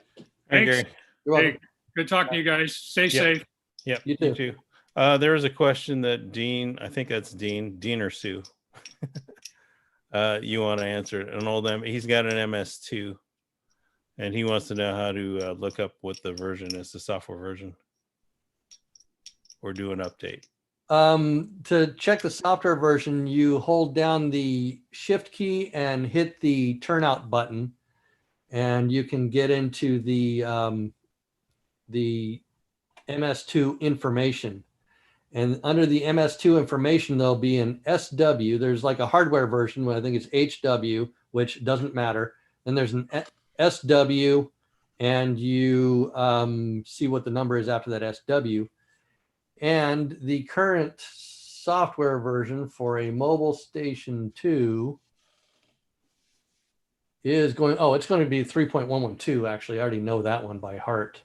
Thanks. Gary. You're welcome. Hey, good talking to you guys. Stay safe. Yep. You too. There was a question that Dean, I think that's Dean or Sue. You want to answer it. An old he's got an MS2, and he wants to know how to look up what the version is, the software version, or do an update. To check the software version, you hold down the shift key and hit the turnout button, and you can get into the MS2 information. And under the MS2 information, there'll be an SW. There's like a hardware version, I think it's HW, which doesn't matter. Then there's an SW, and you see what the number is after that SW. And the current software version for a mobile station 2 is going, oh, it's going to be 3.112. Actually, I already know that one by heart.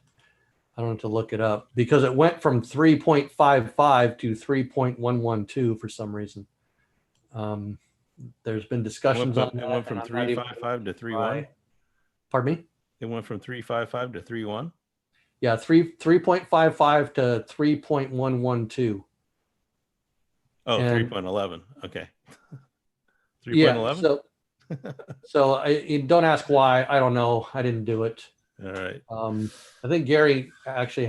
I don't have to look it up because it went from 3.55 to 3.112 for some reason. There's been discussions on that. It went from 355 to 31. Pardon me? It went from 355 to 31. Yeah, 3.55 to 3.112. Oh, And- 3.11. Okay. Yeah, 3.11. so you don't ask why. I don't know. I didn't do it. All right. I think Gary actually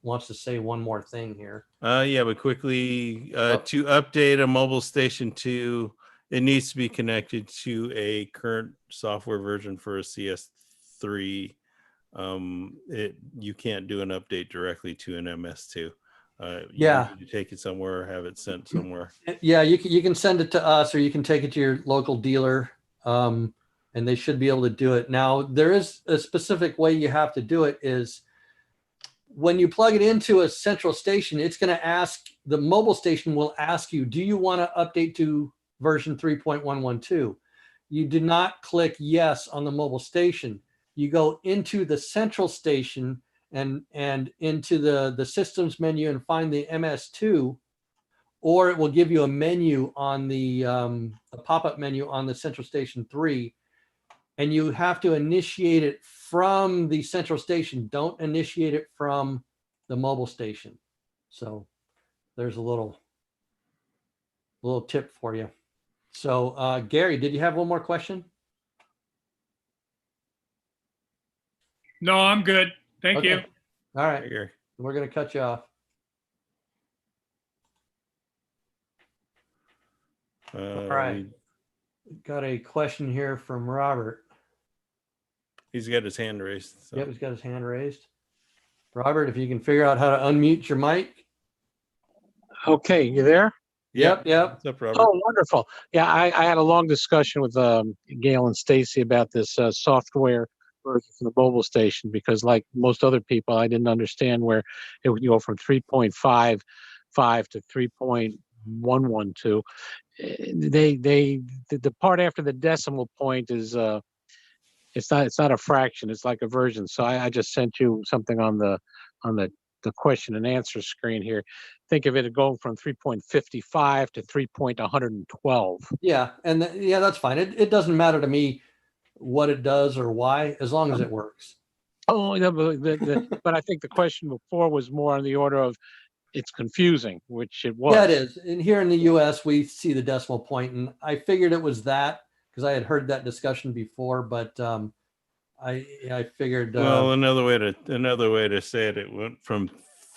wants to say one more thing here. Yeah, but quickly, to update a mobile station to, it needs to be connected to a current software version for a CS3. You can't do an update directly to an MS2. You need to take it somewhere or have it sent somewhere. Yeah, you can send it to us, or you can take it to your local dealer, and they should be able to do it. Now, there is a specific way you have to do it. Is when you plug it into a central station, it's going to ask, the mobile station will ask you, do you want to update to version 3.112? You do not click yes on the mobile station. You go into the central station and into the systems menu and find the MS2, or it will give you a menu on the a pop-up menu on the central station 3, and you have to initiate it from the central station. Don't initiate it from the mobile station. So there's a little tip for you. So Gary, did you have one more question? No, I'm good. Thank you. All right. Here. We're going to cut you off. All right. Got a question here from Robert. He's got his hand raised. So. Yep, he's got his hand raised. Robert, if you can figure out how to unmute your mic. Okay, you there? Yep. What's up, Robert? Oh, wonderful. Yeah, I had a long discussion with Gail and Stacy about this software version for the mobile station, because like most other people, I didn't understand where it would go from 3.55 to 3.112. The part after the decimal point is it's not a fraction, it's like a version. So I just sent you something on the question and answer screen here. Think of it going from 3.55 to 3.112. Yeah, and that's fine. It doesn't matter to me what it does or why, as long as it works. Oh, yeah, but I think the question before was more on the order of it's confusing, which it was. Yeah, it is. And here in the U.S., we see the decimal point, and I figured it was that because I had heard that discussion before. But I figured. Well, another way to say it, it went from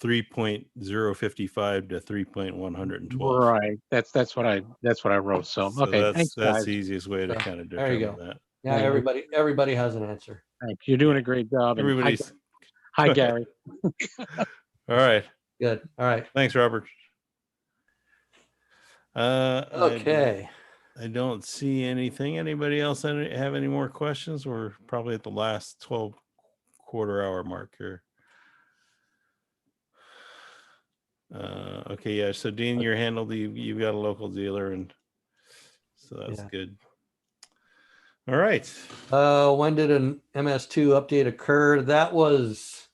3.055 to 3.112. Right. That's what I wrote. So okay, that's the easiest way to kind of determine that. Yeah, everybody has an answer. Thanks. You're doing a great job. Everybody's. Hi, Gary. All right. Good. All right. Thanks, Robert. Okay. I don't see anything. Anybody else have any more questions? We're probably at the last 12 quarter hour mark here. Okay, yeah. So Dean, you're handled. You've got a local dealer, and so that's good. All right. When did an MS2 update occur? That was,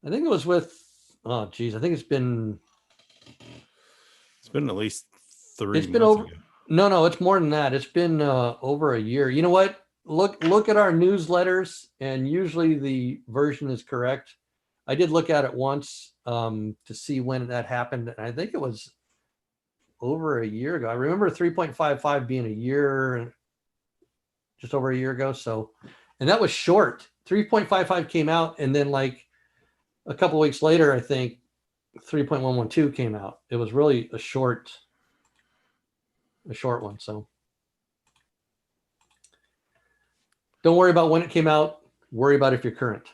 I think it was with. Oh, geez, I think it's been at least 3 months ago. No, it's more than that. It's been over a year. You know what? Look at our newsletters, and usually the version is correct. I did look at it once to see when that happened, and I think it was over a year ago. I remember 3.55 being a year, just over a year ago. So, and that was short. 3.55 came out, and then like a couple of weeks later, I think 3.112 came out. It was really a short one. So don't worry about when it came out. Worry about if you're current.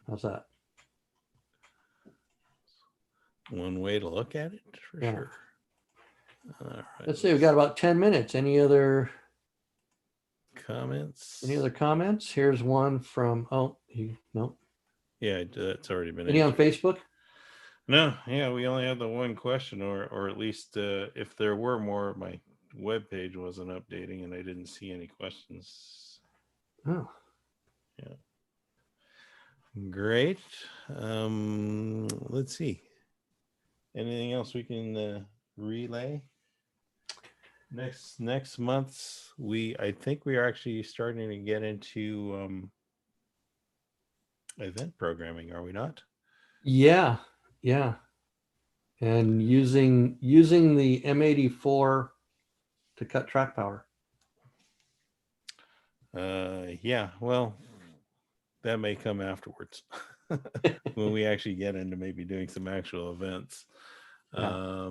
How's that? One way to look at it, for sure. All right. Let's see. We've got about 10 minutes. Any other comments? Here's one from, no. Yeah, it's already been. Any on Facebook? No. Yeah, we only had the one question, or at least if there were more, my web page wasn't updating and I didn't see any questions. Oh, Great. Let's see. Anything else we can relay? Next month, I think we are actually starting to get into event programming, are we not? yeah, yeah. And using the M84 to cut track power. Yeah, well, that may come afterwards when we actually get into maybe doing some actual events. Yeah.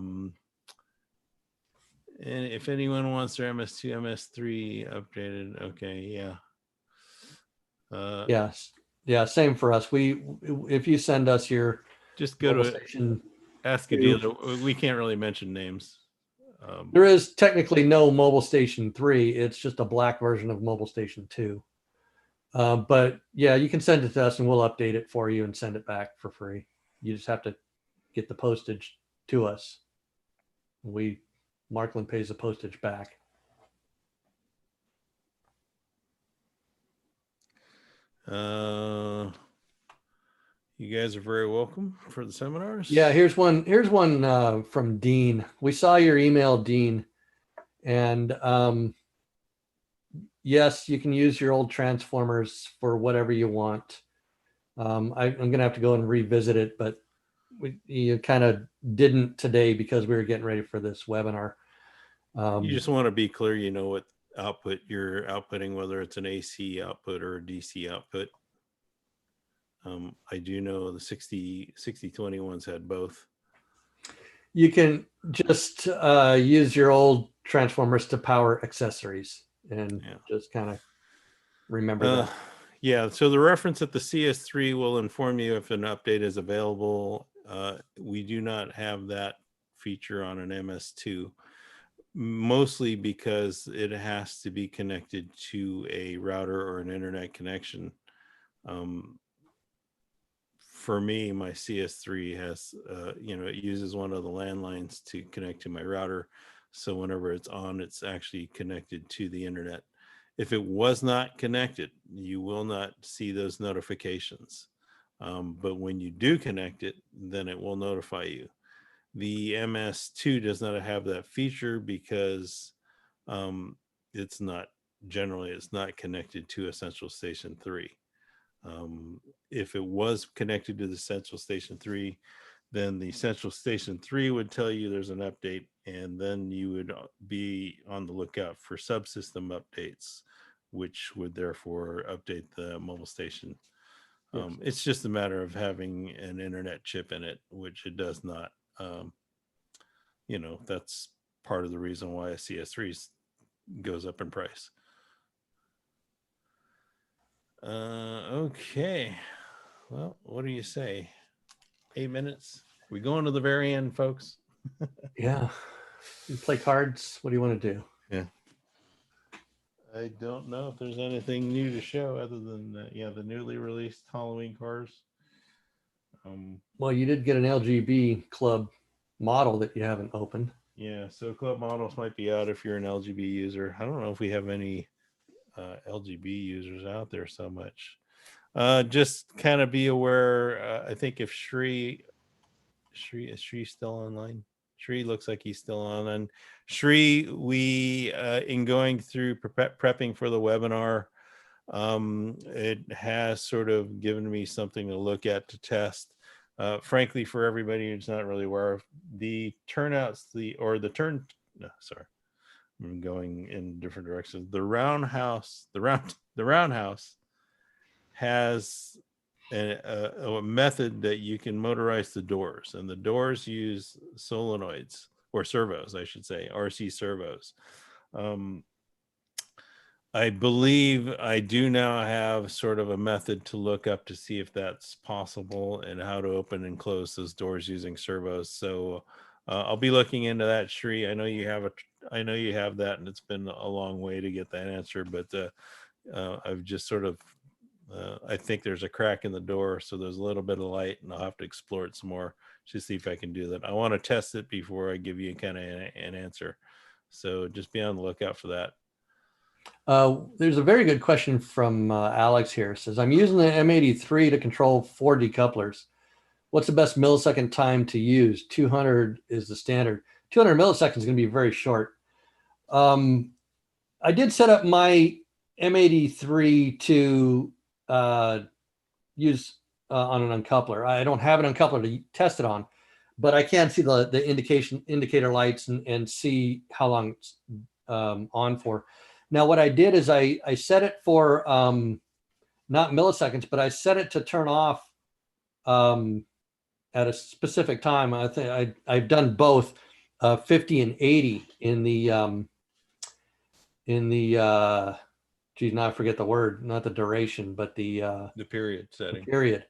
And if anyone wants their MS2, MS3 updated, okay, yeah. Yes. Yeah, same for us. If you send us your Just go mobile to station, Ask a Dealer. We can't really mention names. there is technically no mobile station 3. It's just a black version of mobile station 2. But yeah, you can send it to us and we'll update it for you and send it back for free. You just have to get the postage to us. Marklin pays the postage back. You guys are very welcome for the seminars. Yeah, here's one from Dean. We saw your email, Dean, and yes, you can use your old transformers for whatever you want. I'm going to have to go and revisit it, but you kind of didn't today because we were getting ready for this webinar. You just want to be clear, you know what output you're outputting, whether it's an AC output or a DC output. I do know the 6020 ones had both. You can just use your old transformers to power accessories and just kind of remember that. Yeah, so the reference at the CS3 will inform you if an update is available. We do not have that feature on an MS2, mostly because it has to be connected to a router or an internet connection. For me, my CS3 has, it uses one of the landlines to connect to my router. So whenever it's on, it's actually connected to the internet. If it was not connected, you will not see those notifications. But when you do connect it, then it will notify you. The MS2 does not have that feature because it's not connected to a central station 3. If it was connected to the central station 3, then the central station 3 would tell you there's an update, and then you would be on the lookout for subsystem updates, which would therefore update the mobile station. Yes. It's just a matter of having an internet chip in it, which it does not. That's part of the reason why a CS3 goes up in price. Okay. Well, what do you say? 8 minutes? We going to the very end, folks? Yeah. You play cards. What do you want to do? Yeah. I don't know if there's anything new to show other than the newly released Halloween cars. Well, you did get an LGB club model that you haven't opened. Yeah, so club models might be out if you're an LGB user. I don't know if we have any LGB users out there so much. Just kind of be aware. I think if Shri is Shri still online? Shri looks like he's still on. And Shri, we in going through prepping for the webinar, it has sort of given me something to look at to test. Frankly, for everybody who's not really aware of the turnouts, I'm going in different directions. The roundhouse has a method that you can motorize the doors, and the doors use solenoids or servos, I should say, RC servos. I believe I do now have sort of a method to look up to see if that's possible and how to open and close those doors using servos. So I'll be looking into that, Shri. I know you have that, and it's been a long way to get that answer, but I've just sort of I think there's a crack in the door, so there's a little bit of light, and I'll have to explore it some more to see if I can do that. I want to test it before I give you kind of an answer, so just be on the lookout for that. There's a very good question from Alex here. It says, I'm using the M83 to control 4 decouplers. What's the best millisecond time to use? 200 is the standard. 200 milliseconds is going to be very short. I did set up my M83 to use on an uncoupler. I don't have an uncoupler to test it on, but I can see the indicator lights and see how long it's on for. Now, what I did is I set it for not milliseconds, but I set it to turn off at a specific time. I think I've done both 50 and 80 in the geez, now I forget the word, not the duration, but the period setting. Period.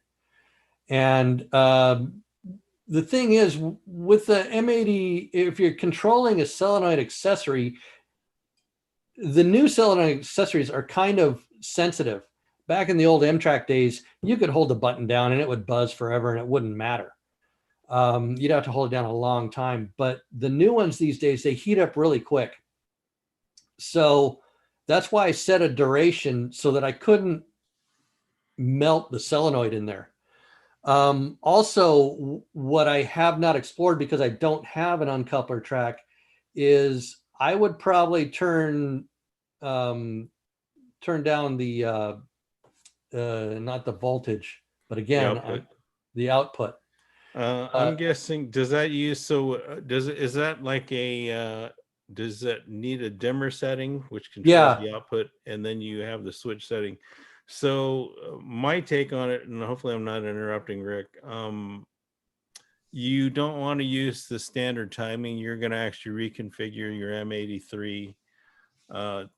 And the thing is, with the M80, if you're controlling a solenoid accessory, the new solenoid accessories are kind of sensitive. Back in the old M-Track days, you could hold the button down and it would buzz forever and it wouldn't matter. You'd have to hold it down a long time. But the new ones these days, they heat up really quick. So that's why I set a duration so that I couldn't melt the solenoid in there. Also, what I have not explored because I don't have an uncoupler track is I would probably turn down the not the voltage, but again, the output. I'm guessing, does that use, is that like a, does that need a dimmer setting, which controls the output, and then you have the switch setting? So my take on it, and hopefully I'm not interrupting Rick, you don't want to use the standard timing. You're going to actually reconfigure your M83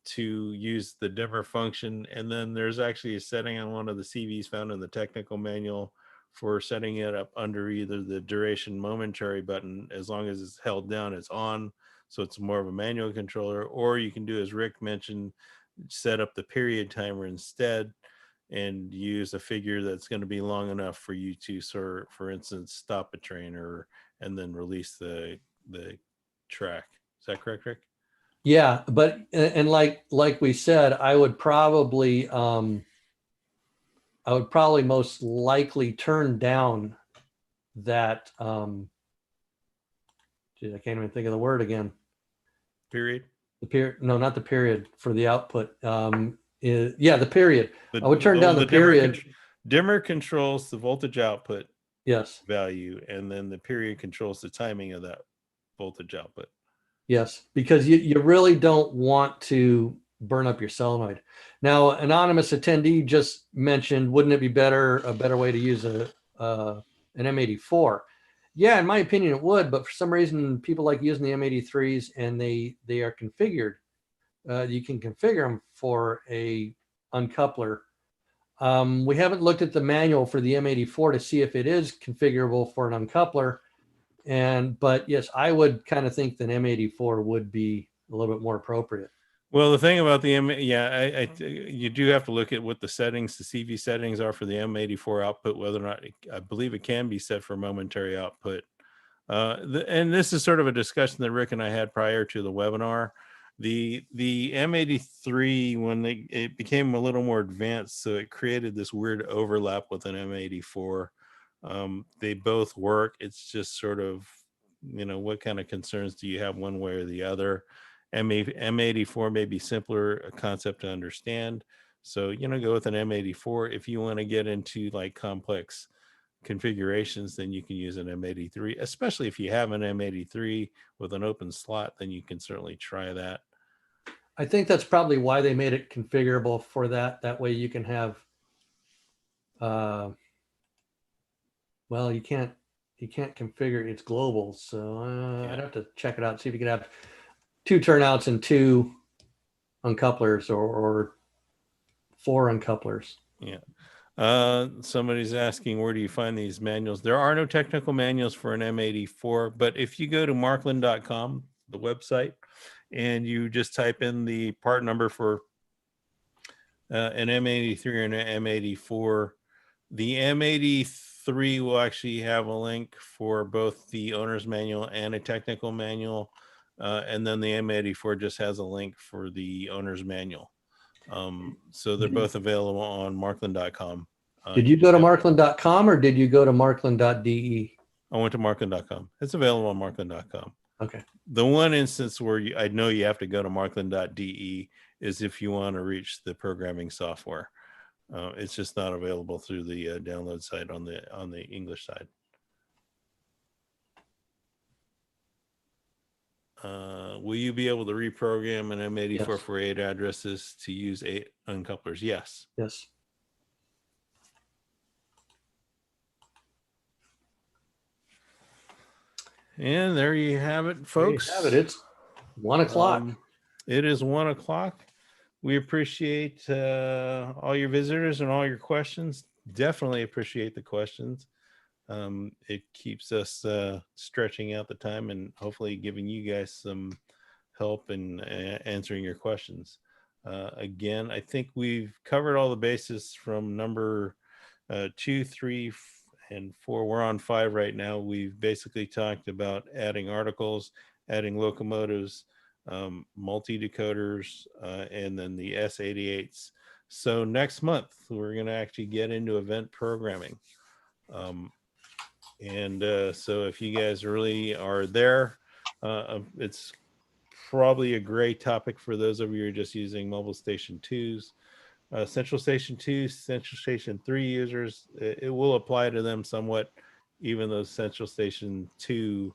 to use the dimmer function. And then there's actually a setting on one of the CVs found in the technical manual for setting it up under either the duration momentary button. As long as it's held down, it's on. So it's more of a manual controller, or you can do, as Rick mentioned, set up the period timer instead and use a figure that's going to be long enough for you to sort of, for instance, stop a train and then release the track. Is that correct, Rick? Yeah, but and like we said, I would probably most likely turn down that geez, I can't even think of the word again. Period. The period, no, not the period for the output. The period. I would turn down the period. Dimmer controls the voltage output value, and then the period controls the timing of that voltage output. Yes, because you really don't want to burn up your solenoid. Now, anonymous attendee just mentioned, wouldn't it be a better way to use an M84? Yeah, in my opinion, it would, but for some reason, people like using the M83s and they are configured. You can configure them for a uncoupler. We haven't looked at the manual for the M84 to see if it is configurable for an uncoupler. But yes, I would kind of think that M84 would be a little bit more appropriate. Well, the thing about the you do have to look at what the settings, the CV settings are for the M84 output, whether or not I believe it can be set for momentary output. And this is sort of a discussion that Rick and I had prior to the webinar. The M83, when it became a little more advanced, so it created this weird overlap with an M84. They both work. It's just sort of, what kind of concerns do you have one way or the other? M84 may be simpler a concept to understand. So, go with an M84. If you want to get into like complex configurations, then you can use an M83, especially if you have an M83 with an open slot, then you can certainly try that. I think that's probably why they made it configurable for that. That way you can have, well, you can't configure, it's global. So I'd have to check it out, see if you could have 2 turnouts and 2 uncouplers or 4 uncouplers. Yeah. Somebody's asking, where do you find these manuals? There are no technical manuals for an M84, but if you go to marklin.com, the website, and you just type in the part number for an M83 or an M84, the M83 will actually have a link for both the owner's manual and a technical manual. and then the M84 just has a link for the owner's manual. So they're both available on marklin.com. Did you go to marklin.com or did you go to marklin.de? I went to marklin.com. It's available on marklin.com. Okay. The one instance where I know you have to go to marklin.de is if you want to reach the programming software. It's just not available through the download site on the English side. Will you be able to reprogram an M84 Yes. for 8 addresses to use 8 uncouplers? Yes. Yes. And there you have it, folks. There you have it. It's 1 o'clock. It is 1 o'clock. We appreciate all your visitors and all your questions. Definitely appreciate the questions. It keeps us stretching out the time and hopefully giving you guys some help in answering your questions. Again, I think we've covered all the bases from number 2, 3, and 4. We're on 5 right now. We've basically talked about adding articles, adding locomotives, multi-decoders, and then the S88s. So next month, we're going to actually get into event programming. So if you guys really are there, it's probably a great topic for those of you who are just using mobile station 2s. Central Station 2, Central Station 3 users, it will apply to them somewhat, even though Central Station 2,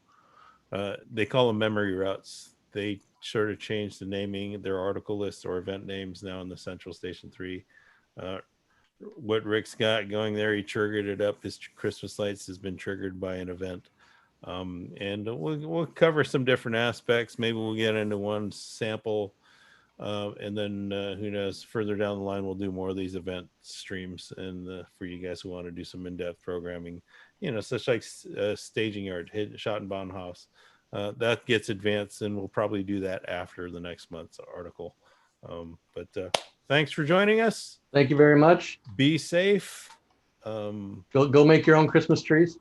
they call them memory routes. They sort of changed the naming, their article lists or event names now in the Central Station 3. What Rick's got going there, he triggered it up. His Christmas lights has been triggered by an event. And we'll cover some different aspects. Maybe we'll get into one sample. And then who knows, further down the line, we'll do more of these event streams. And for you guys who want to do some in-depth programming, such like staging yard, Schottenbahnhof, that gets advanced, and we'll probably do that after the next month's article. But thanks for joining us. Thank you very much. Be safe. Go make your own Christmas trees.